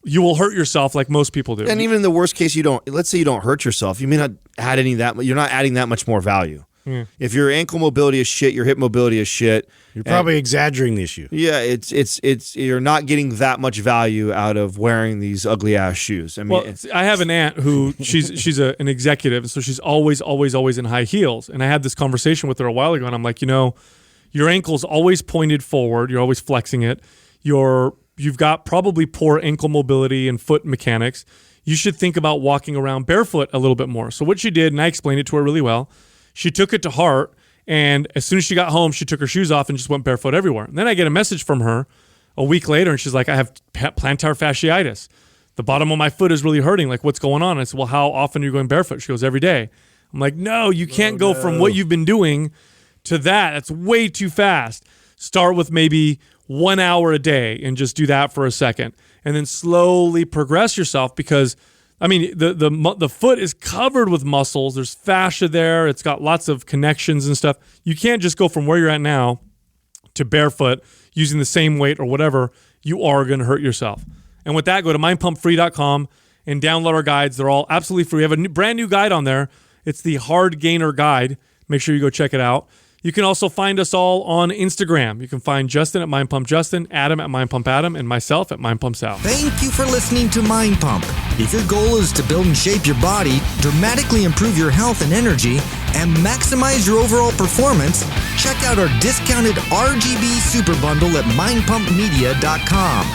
you will hurt yourself like most people do. And even in the worst case, let's say you don't hurt yourself, you may not add you're not adding that much more value. If your ankle mobility is shit, your hip mobility is shit, you're probably exaggerating the issue. Yeah, it's you're not getting that much value out of wearing these ugly ass shoes. I mean, I have an aunt who she's an executive, so she's always in high heels. And I had this conversation with her a while ago, and I'm like, your ankle's always pointed forward, you're always flexing it. You've got probably poor ankle mobility and foot mechanics. You should think about walking around barefoot a little bit more. So what she did, and I explained it to her really well, she took it to heart, and as soon as she got home, she took her shoes off and just went barefoot everywhere. And then I get a message from her a week later, and she's like, I have plantar fasciitis. The bottom of my foot is really hurting. Like, what's going on? I said, well, how often are you going barefoot? She goes, every day. I'm like, no, you can't go from what you've been doing to that. That's way too fast. Start with maybe 1 hour a day and just do that for a second, and then slowly progress yourself, because the foot is covered with muscles. There's fascia there. It's got lots of connections and stuff. You can't just go from where you're at now to barefoot using the same weight or whatever. You are going to hurt yourself. And with that, go to mindpumpfree.com and download our guides. They're all absolutely free. We have a brand new guide on there. It's the Hard Gainer Guide. Make sure you go check it out. You can also find us all on Instagram. You can find Justin at Mind Pump Justin, Adam at Mind Pump Adam, and myself at Mind Pump Sal. Thank you for listening to Mind Pump. If your goal is to build and shape your body, dramatically improve your health and energy, and maximize your overall performance, check out our discounted RGB Super Bundle at mindpumpmedia.com.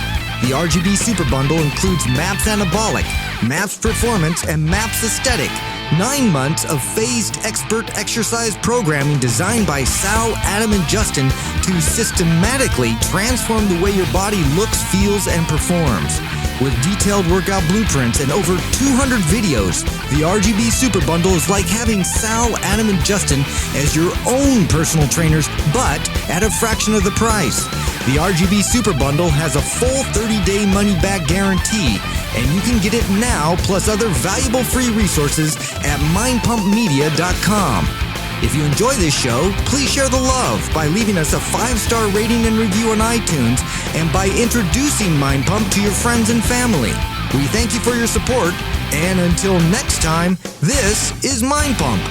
The RGB Super Bundle includes MAPS Anabolic, MAPS Performance, and MAPS Aesthetic. 9 months of phased expert exercise programming designed by Sal, Adam, and Justin to systematically transform the way your body looks, feels, and performs. With detailed workout blueprints and over 200 videos, the RGB Super Bundle is like having Sal, Adam, and Justin as your own personal trainers, but at a fraction of the price. The RGB Super Bundle has a full 30-day money-back guarantee, and you can get it now plus other valuable free resources at mindpumpmedia.com. If you enjoy this show, please share the love by leaving us a 5-star rating and review on iTunes, and by introducing Mind Pump to your friends and family. We thank you for your support, and until next time, this is Mind Pump.